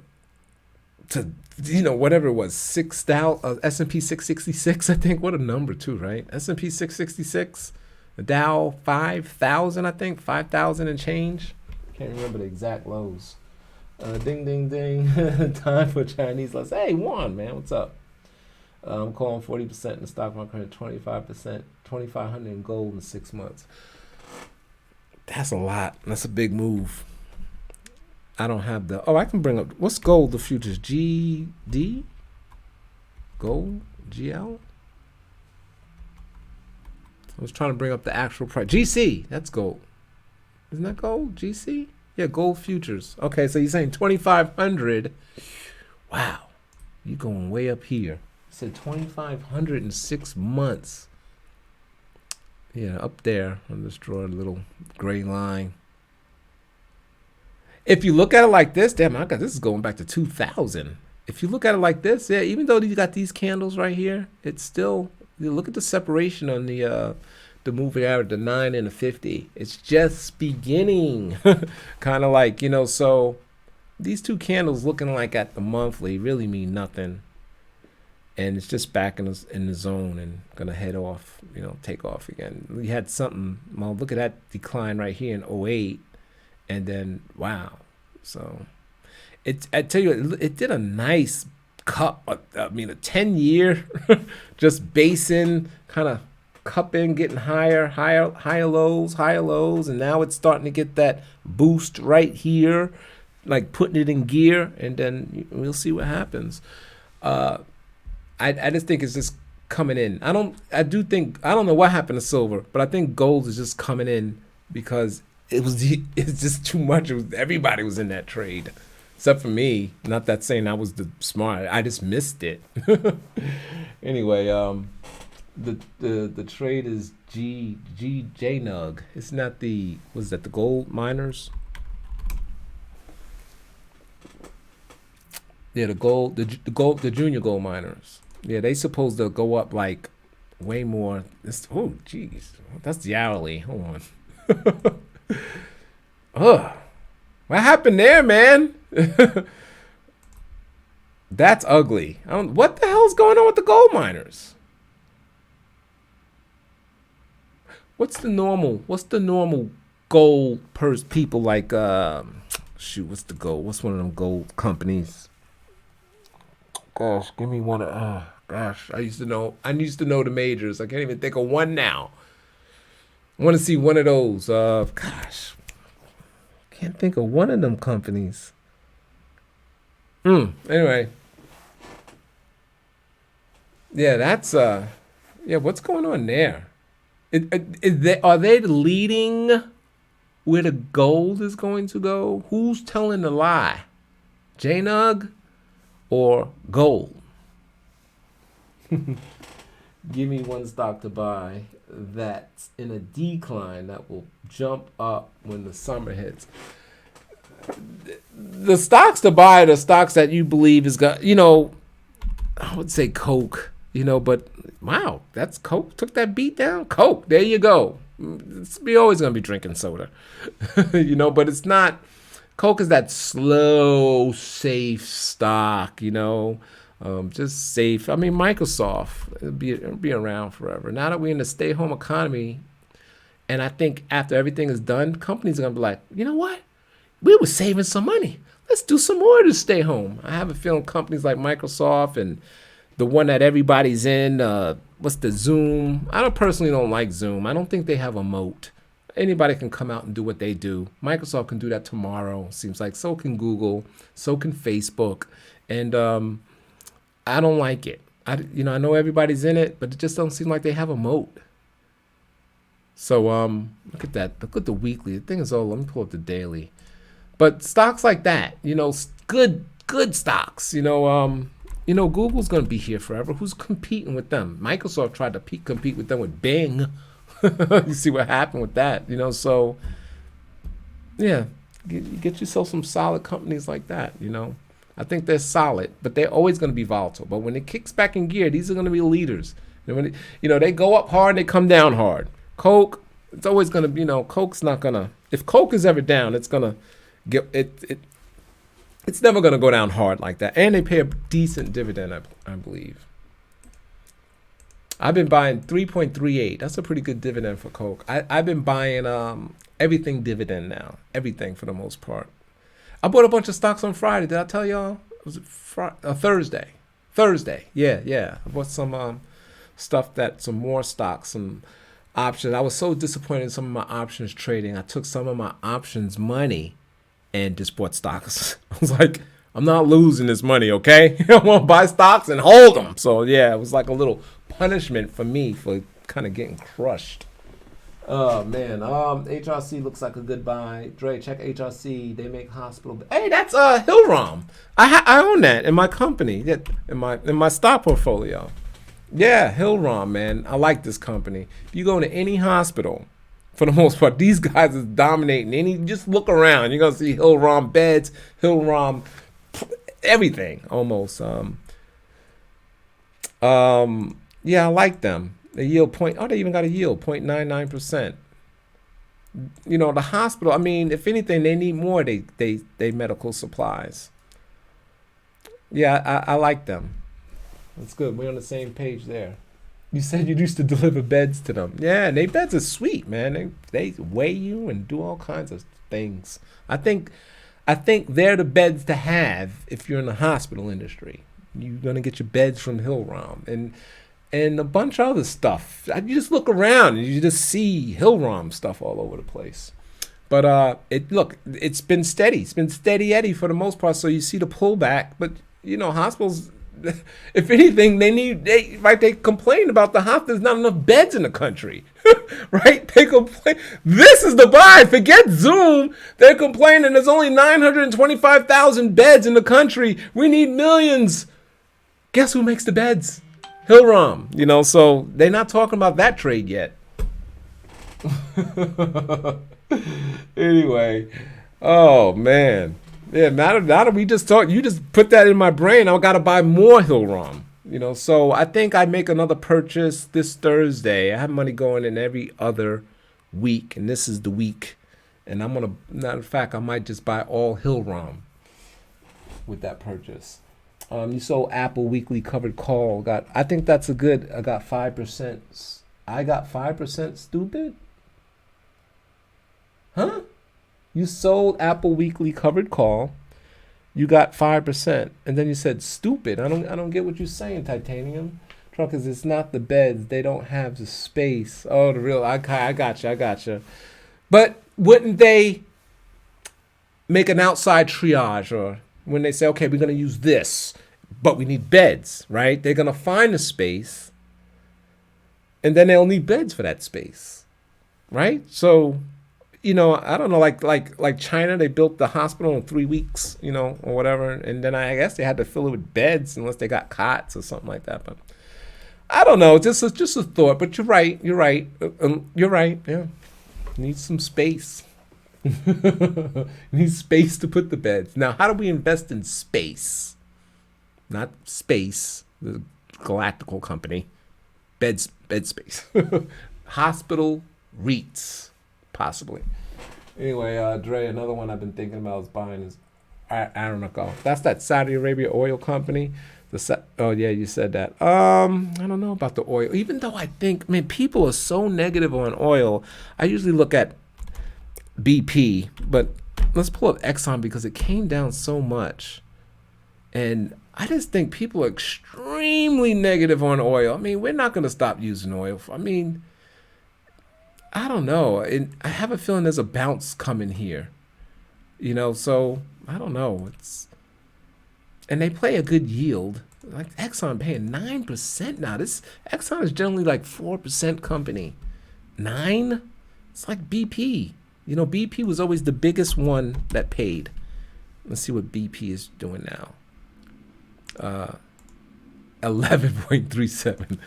whatever it was, 6,000, S&P 666, I think. What a number too, right? S&P 666, the Dow 5,000, I think, 5,000 and change. Can't remember the exact lows. Ding ding ding. Time for Chinese less. Hey Juan, man, what's up? I'm calling 40% in the stock market, 25%, 2,500 in gold in 6 months. That's a lot. That's a big move. I don't have the. Oh, I can bring up. What's gold? The futures. GD? Gold? GL? I was trying to bring up the actual price. GC. That's gold. Isn't that gold? GC? Yeah, gold futures. Okay, so you're saying 2,500. Wow. You're going way up here. You said 2,500 in 6 months. Yeah, up there. I'll just draw a little gray line. If you look at it like this, damn, I got this is going back to 2000. If you look at it like this, yeah, even though you got these candles right here, it's still, look at the separation on the moving average, the 9 and the 50. It's just beginning. Kind of like, so these two candles looking like at the monthly really mean nothing. And it's just back in the zone and gonna head off, take off again. We had something. Well, look at that decline right here in '08, and then wow. So, I tell you, it did a nice cup. I mean, a 10-year, just basing, kind of cupping, getting higher lows, and now it's starting to get that boost right here, like putting it in gear, and then we'll see what happens. I just think it's just coming in. I don't know what happened to silver, but I think gold is just coming in because it's just too much. Everybody was in that trade, except for me. Not that saying I was the smart. I just missed it. Anyway, the trade is JNUG. It's not was that the gold miners? Yeah, the junior gold miners. Yeah, they supposed to go up like way more. Oh, jeez, that's the hourly. Hold on. Ugh, what happened there, man? That's ugly. What the hell's going on with the gold miners? What's the normal gold per people like? What's the gold? What's one of them gold companies? Gosh, give me one. Gosh, I used to know the majors. I can't even think of one now. I want to see one of those. Gosh, can't think of one of them companies. Anyway, yeah, that's yeah. What's going on there? Are they leading where the gold is going to go? Who's telling the lie? JNUG or gold? Give me one stock to buy that's in a decline that will jump up when the summer hits. The stocks to buy are the stocks that you believe is got, I would say Coke, but wow, that's Coke. Took that beat down? Coke, there you go. We're always going to be drinking soda, but it's not. Coke is that slow, safe stock, just safe. I mean, Microsoft, it'll be around forever. Now that we're in the stay-home economy, and I think after everything is done, companies are gonna be like, you know what? We were saving some money. Let's do some more to stay home. I have a feeling companies like Microsoft and the one that everybody's in, what's the Zoom? I don't like Zoom. I don't think they have a moat. Anybody can come out and do what they do. Microsoft can do that tomorrow. Seems like so can Google, so can Facebook, and I don't like it. I know everybody's in it, but it just don't seem like they have a moat. So look at that. Look at the weekly. The thing is, let me pull up the daily. But stocks like that, good stocks. Google's gonna be here forever. Who's competing with them? Microsoft tried to compete with them with Bing. You see what happened with that, So yeah, get yourself some solid companies like that. I think they're solid, but they're always going to be volatile. But when it kicks back in gear, these are going to be leaders. They go up hard and they come down hard. Coke, it's always going to be, Coke's not going to, if Coke is ever down, it's going to get, it's never going to go down hard like that. And they pay a decent dividend, I believe. I've been buying 3.38. That's a pretty good dividend for Coke. I've been buying everything dividend now. Everything for the most part. I bought a bunch of stocks on Friday. Did I tell y'all? Was it Thursday? Thursday. Yeah. I bought some stuff some more stocks, some options. I was so disappointed in some of my options trading. I took some of my options money and just bought stocks. I was like, I'm not losing this money, okay? I want to buy stocks and hold them. So yeah, it was like a little punishment for me for kind of getting crushed. Oh man, HRC looks like a good buy. Dre, check HRC. They make hospital. Hey, that's Hillrom. I own that in my company. In my stock portfolio. Yeah, Hillrom, man. I like this company. If you go to any hospital, for the most part, these guys is dominating. Just look around, you're gonna see Hillrom beds, Hillrom, everything almost. Yeah, I like them. They yield they even got a yield 0.99%. The hospital, I mean, if anything, they need more they medical supplies. Yeah, I like them. That's good. We're on the same page there. You said you used to deliver beds to them. Yeah, and they beds are sweet, man. They weigh you and do all kinds of things. I think they're the beds to have if you're in the hospital industry. You're gonna get your beds from Hillrom and a bunch of other stuff. You just look around and you just see Hillrom stuff all over the place. But it's been steady. It's been steady Eddie for the most part. So you see the pullback, but hospitals, if anything, they complain about the hospital. There's not enough beds in the country, right? They complain. This is the buy. Forget Zoom. They're complaining there's only 925,000 beds in the country. We need millions. Guess who makes the beds? Hillrom. So they're not talking about that trade yet. Anyway, oh man. Yeah, now that we just talked, you just put that in my brain. I got to buy more Hillrom. So I think I make another purchase this Thursday. I have money going in every other week, and this is the week. And matter of fact, I might just buy all Hillrom with that purchase. You sold Apple weekly covered call. I think that's I got 5%. I got 5% stupid? Huh? You sold Apple weekly covered call. You got 5%, and then you said stupid. I don't get what you're saying, Titanium. Truckers, it's not the beds. They don't have the space. Oh, the real. I gotcha. But wouldn't they make an outside triage, or when they say, okay, we're gonna use this, but we need beds, right? They're gonna find a space, and then they'll need beds for that space, right? So. I don't know, like China, they built the hospital in 3 weeks, or whatever. And then I guess they had to fill it with beds unless they got cots or something like that. But I don't know, just a thought. But you're right. You're right. Yeah. Need some space. Need space to put the beds. Now, how do we invest in space? Not space, the galactical company. Bed space. Hospital REITs. Possibly. Anyway, Dre, another one I've been thinking about is buying is Aramco. That's that Saudi Arabia oil company. Oh yeah, you said that. I don't know about the oil. Even though I think, man, people are so negative on oil. I usually look at BP, but let's pull up Exxon because it came down so much. And I just think people are extremely negative on oil. I mean, we're not going to stop using oil. I mean, I don't know. I have a feeling there's a bounce coming here. So I don't know. And they play a good yield. Like Exxon paying 9% now. This Exxon is generally like 4% company. 9? It's like BP. BP was always the biggest one that paid. Let's see what BP is doing now. 11.37.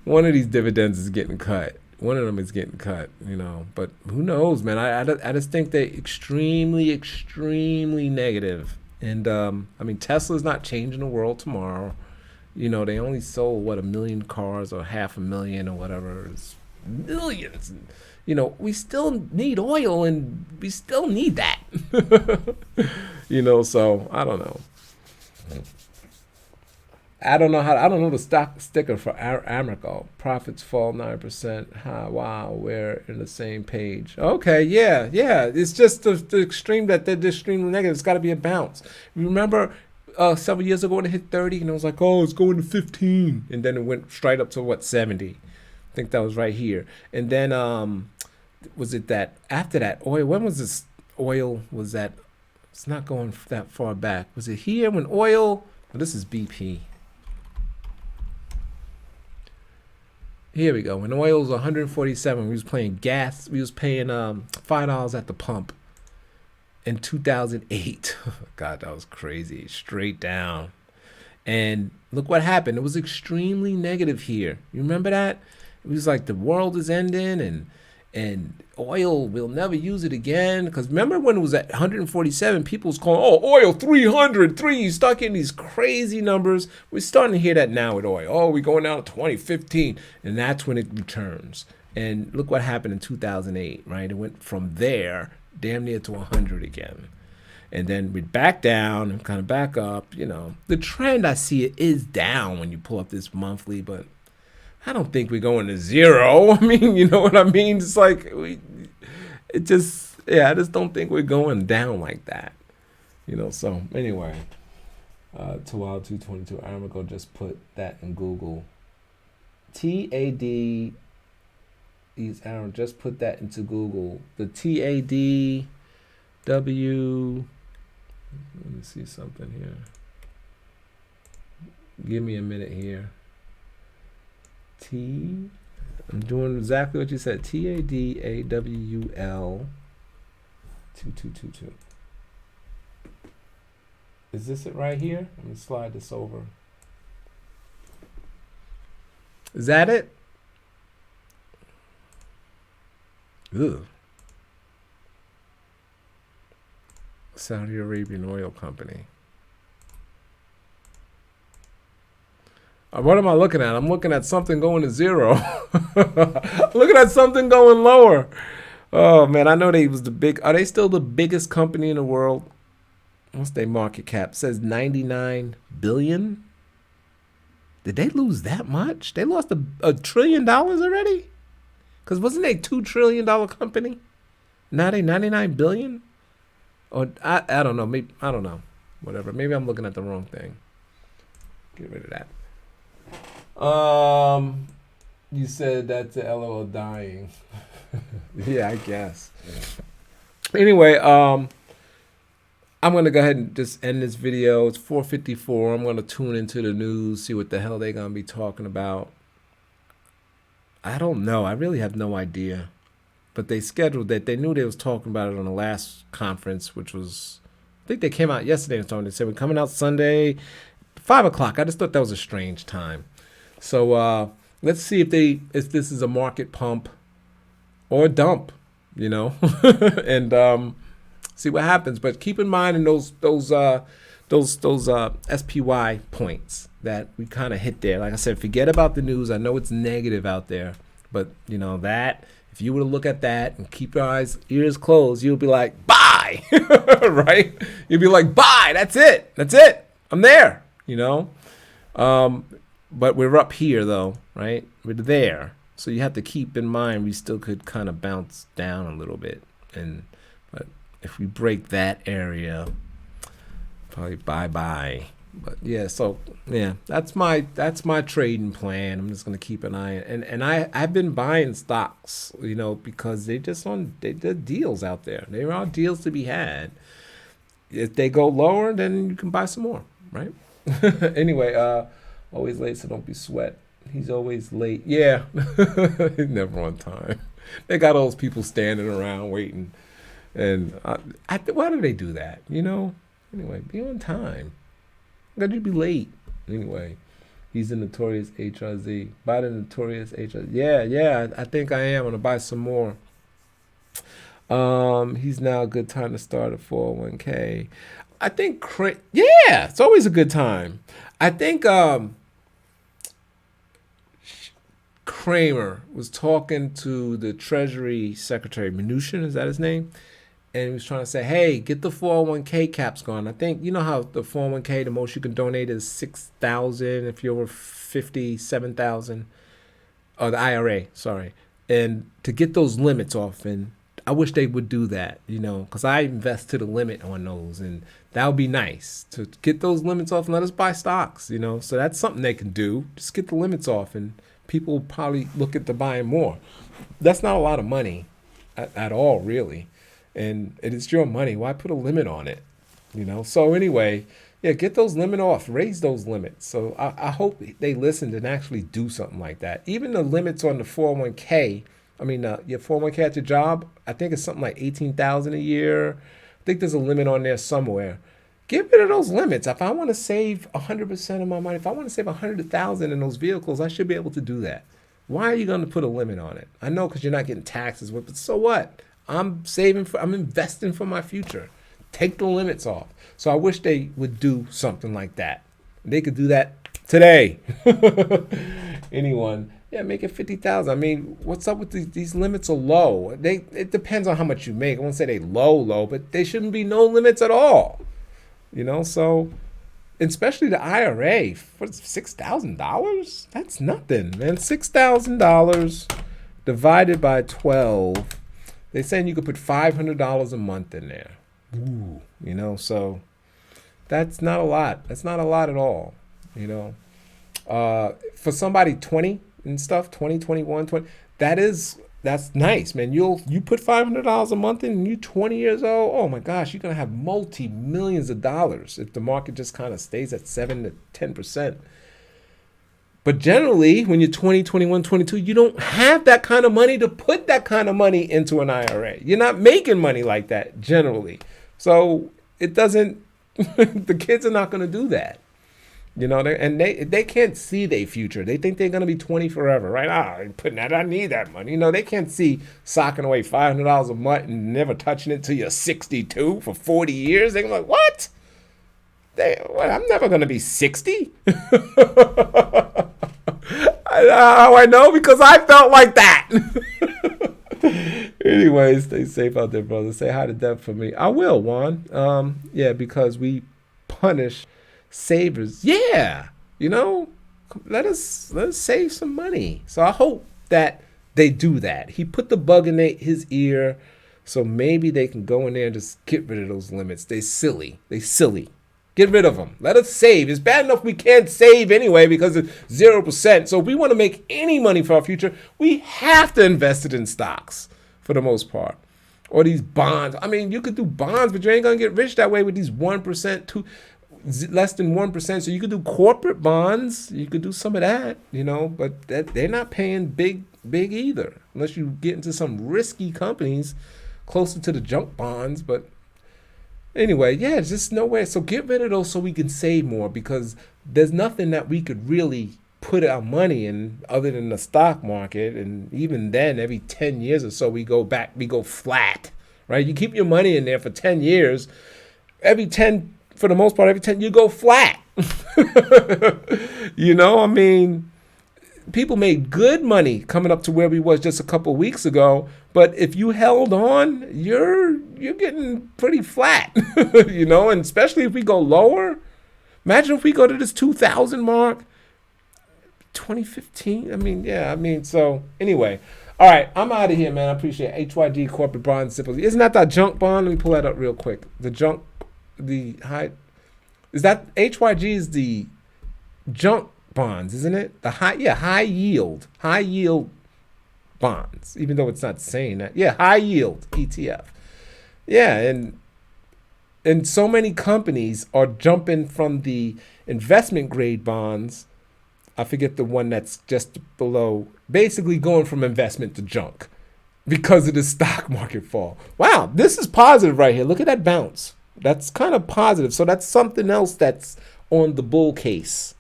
One of these dividends is getting cut. One of them is getting cut, But who knows, man? I just think they're extremely, extremely negative. And I mean, Tesla's not changing the world tomorrow. They only sold 1 million cars or 500,000 or whatever. It's millions. We still need oil, and we still need that. So I don't know. I don't know the stock sticker for Aramco. Profits fall 9%. Wow, we're in the same page. Okay, yeah. It's just the extreme that they're extremely negative. It's got to be a bounce. Remember, several years ago when it hit 30, and it was like, oh, it's going to 15, and then it went straight up to 70. I think that was right here. And then was it that after that oil? When was this oil? Was that? It's not going that far back. Was it here when oil? Well, this is BP. Here we go. When oil was 147, we was paying gas. We was paying $5 at the pump in 2008. God, that was crazy. Straight down. And look what happened. It was extremely negative here. You remember that? It was like the world is ending, and oil, we'll never use it again. Because remember when it was at 147, people was calling, oh, oil 300, you start getting these crazy numbers. We're starting to hear that now with oil. Oh, we're going down to 2015, and that's when it returns. And look what happened in 2008, right? It went from there damn near to 100 again. And then we'd back down and kind of back up. The trend, I see it is down when you pull up this monthly, but I don't think we're going to zero. I mean, you know what I mean? It's like, I just don't think we're going down like that. So anyway, 222, Aramco, just put that in Google. TAD, Aaron, just put that into Google. The TADW, let me see something here. Give me a minute here. I'm doing exactly what you said. TADAWL 2222. Is this it right here? Let me slide this over. Is that it? Ugh. Saudi Arabian oil company. What am I looking at? I'm looking at something going to zero. Looking at something going lower. Oh man, I know are they still the biggest company in the world? What's their market cap? It says 99 billion. Did they lose that much? They lost $1 trillion already? Because wasn't they a $2 trillion company? Now they 99 billion? Or I don't know. Maybe I don't know. Whatever. Maybe I'm looking at the wrong thing. Get rid of that. You said that's the LOL dying. Yeah, I guess. Anyway, I'm gonna go ahead and just end this video. It's 4:54. I'm gonna tune into the news, see what the hell they're gonna be talking about. I don't know. I really have no idea. But they scheduled that. They knew they was talking about it on the last conference, which was, I think they came out yesterday and told me, they said we're coming out Sunday, 5 o'clock. I just thought that was a strange time. So let's see if this is a market pump or a dump, and see what happens. But keep in mind in those SPY points that we kind of hit there. Like I said, forget about the news. I know it's negative out there, but that If you were to look at that and keep your ears closed, you'll be like, buy, right? You'll be like, buy, that's it. I'm there, But we're up here though, right? We're there. So you have to keep in mind we still could kind of bounce down a little bit. But if we break that area, probably bye-bye. But yeah, so yeah, that's my trading plan. I'm just gonna keep an eye, and I've been buying stocks, because they're deals out there. There are deals to be had. If they go lower, then you can buy some more, right? Anyway, always late, so don't be sweat. He's always late. Yeah, he's never on time. They got all those people standing around waiting, and why do they do that? Anyway, be on time. Got you be late. Anyway, he's the notorious HRZ. Buy the notorious HRZ. Yeah, I think I am. I'm going to buy some more. He's now a good time to start a 401k. I think, it's always a good time. I think Kramer was talking to the Treasury Secretary, Mnuchin, is that his name? And he was trying to say, hey, get the 401k caps going. I think, you know how the 401k, the most you can donate is $6,000 if you're over 57,000. Oh, the IRA, sorry. And to get those limits off, and I wish they would do that, because I invest to the limit on those, and that would be nice to get those limits off and let us buy stocks, So that's something they can do. Just get the limits off, and people will probably look at the buying more. That's not a lot of money at all, really. And it's your money. Why put a limit on it? So anyway, yeah, get those limit off, raise those limits. So I hope they listened and actually do something like that. Even the limits on the 401k, your 401k at your job, I think it's something like $18,000 a year. I think there's a limit on there somewhere. Get rid of those limits. If I want to save 100% of my money, if I want to save 100,000 in those vehicles, I should be able to do that. Why are you going to put a limit on it? I know because you're not getting taxes, but so what? I'm investing for my future. Take the limits off. So I wish they would do something like that. They could do that today. Anyone, make it 50,000. What's up with these limits are low. It depends on how much you make. I won't say they low, but they shouldn't be no limits at all. So especially the IRA for $6,000. That's nothing, man. $6,000 divided by 12. They're saying you could put $500 a month in there. Ooh, so that's not a lot. That's not a lot at all, For somebody 20 and stuff, 20, 21, 20, that's nice, man. You put $500 a month in and you're 20 years old. Oh my gosh, you're going to have multi-millions of dollars if the market just kind of stays at 7 to 10%. But generally, when you're 20, 21, 22, you don't have that kind of money to put that kind of money into an IRA. You're not making money like that generally. So it doesn't, the kids are not going to do that. And they can't see their future. They think they're going to be 20 forever, right? I'm putting that, I need that money. They can't see socking away $500 a month and never touching it till you're 62 for 40 years. They're like, what? I'm never going to be 60. How I know? Because I felt like that. Anyway, stay safe out there, brother. Say hi to Deb for me. I will, Juan. Because we punish savers. Yeah, let us save some money. So I hope that they do that. He put the bug in his ear, so maybe they can go in there and just get rid of those limits. They silly. Get rid of them. Let us save. It's bad enough we can't save anyway because it's 0%. So if we want to make any money for our future, we have to invest it in stocks for the most part. Or these bonds. You could do bonds, but you ain't going to get rich that way with these 1%, less than 1%. So you could do corporate bonds. You could do some of that, but they're not paying big either, unless you get into some risky companies closer to the junk bonds. But anyway, just nowhere. So get rid of those so we can save more, because there's nothing that we could really put our money in other than the stock market. And even then, every 10 years or so, we go flat, right? You keep your money in there for 10 years. For the most part, every 10, you go flat. people made good money coming up to where we was just a couple weeks ago. But if you held on, you're getting pretty flat, you know. And especially if we go lower, imagine if we go to this 2,000 mark, 2015. I mean, yeah. I mean, so anyway, all right. I'm out of here, man. I appreciate it. HYG corporate bond simply. Isn't that junk bond? Let me pull that up real quick. The junk, the high. Is that HYG is the junk bonds, isn't it? The high yield bonds, even though it's not saying that. Yeah, high yield ETF. Yeah, and so many companies are jumping from the investment grade bonds. I forget the one that's just below, basically going from investment to junk because of the stock market fall. Wow, this is positive right here. Look at that bounce. That's kind of positive. So that's something else that's on the bull case.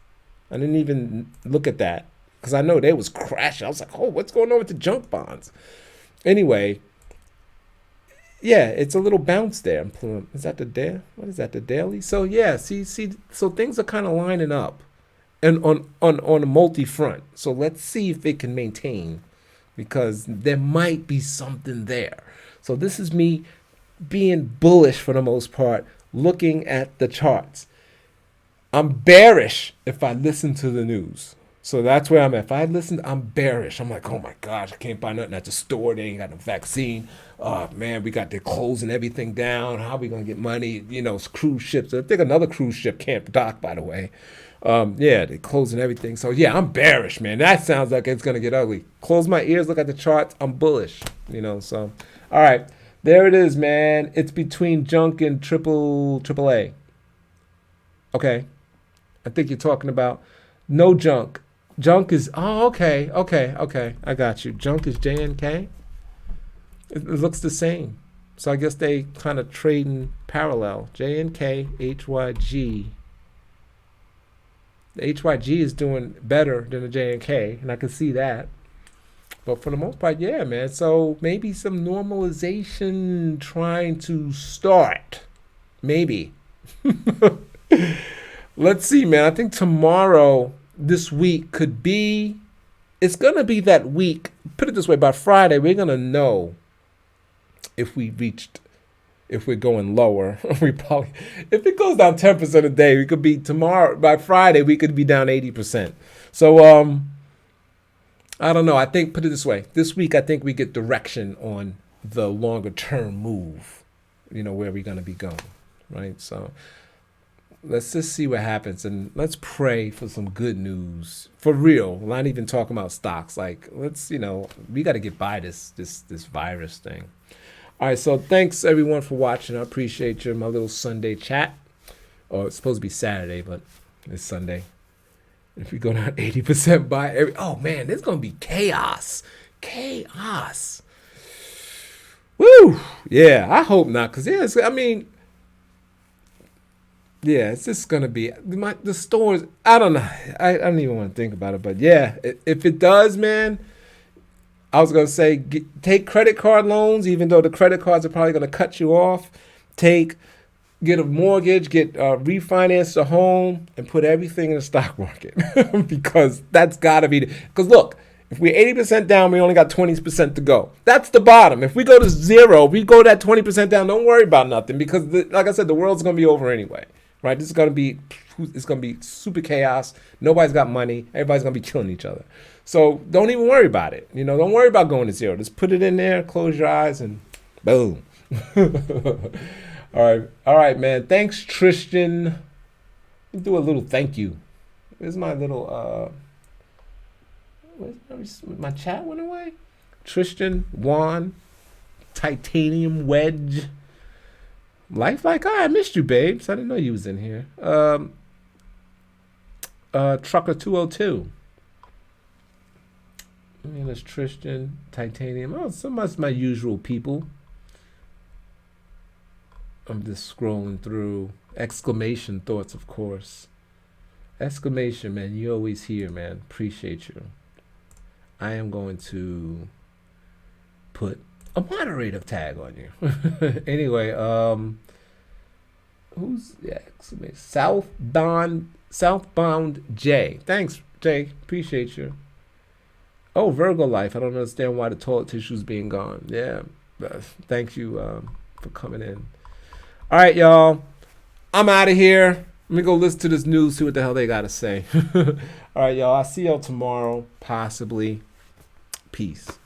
I didn't even look at that because I know they was crashing. I was like, oh, what's going on with the junk bonds? Anyway, yeah, it's a little bounce there. Is that the day? What is that, the daily? So yeah, see, so things are kind of lining up, and on a multi-front. So let's see if it can maintain, because there might be something there. So this is me being bullish for the most part, looking at the charts. I'm bearish if I listen to the news. So that's where I'm at. If I listen, I'm bearish. I'm like, oh my gosh, I can't buy nothing at the store. They ain't got no vaccine. Oh man, they're closing everything down. How are we gonna get money? You know, cruise ships. I think another cruise ship can't dock, by the way. Yeah, they're closing everything. So yeah, I'm bearish, man. That sounds like it's gonna get ugly. Close my ears, look at the charts. I'm bullish. You know, so all right. There it is, man. It's between junk and triple A. Okay. I think you're talking about no junk. Junk is, oh, okay. I got you. Junk is JNK. It looks the same. So I guess they kind of trading parallel. JNK, HYG. The HYG is doing better than the JNK, and I can see that. But for the most part, yeah, man. So maybe some normalization trying to start. Maybe. Let's see, man. I think tomorrow, this week could be, it's going to be that week. Put it this way, by Friday, we're going to know if we reached, if we're going lower. We probably, if it goes down 10% a day, we could be tomorrow, by Friday, we could be down 80%. So, I don't know. I think, put it this way, this week, I think we get direction on the longer term move, you know, where we're going to be going, right? So let's just see what happens, and let's pray for some good news for real. I'm not even talking about stocks. Like, let's, you know, we got to get by this virus thing. All right. So thanks everyone for watching. I appreciate you. My little Sunday chat, or it's supposed to be Saturday, but it's Sunday. If we go down 80% by oh man, there's going to be chaos. Woo. Yeah. I hope not. Cause yeah, I mean, yeah, it's just gonna be the stores. I don't know. I don't even want to think about it. But yeah, if it does, man, I was gonna say take credit card loans, even though the credit cards are probably gonna cut you off. Get a mortgage, refinance the home, and put everything in the stock market because that's gotta be. Because look, if we're 80% down, we only got 20% to go. That's the bottom. If we go to zero, we go that 20% down. Don't worry about nothing because, like I said, the world's gonna be over anyway. Right, it's gonna be super chaos. Nobody's got money. Everybody's gonna be killing each other. So don't even worry about it. You know, don't worry about going to zero. Just put it in there, close your eyes, and boom. All right, man. Thanks, Tristan. Let me do a little thank you. Where's my little my chat went away? Tristan, Juan, Titanium Wedge. Life like, I missed you, babes. I didn't know you was in here. Trucker 202. There's Tristan, Titanium. Oh, some of my usual people. I'm just scrolling through. Exclamation thoughts, of course. Exclamation, man. You always here, man. Appreciate you. I am going to put a moderator tag on you. Anyway, who's Southbound J. Thanks, Jay. Appreciate you. Oh, Virgo life. I don't understand why the toilet tissue's being gone. Yeah. Thank you for coming in. All right, y'all. I'm out of here. Let me go listen to this news, see what the hell they got to say. All right, y'all. I'll see y'all tomorrow, possibly. Peace.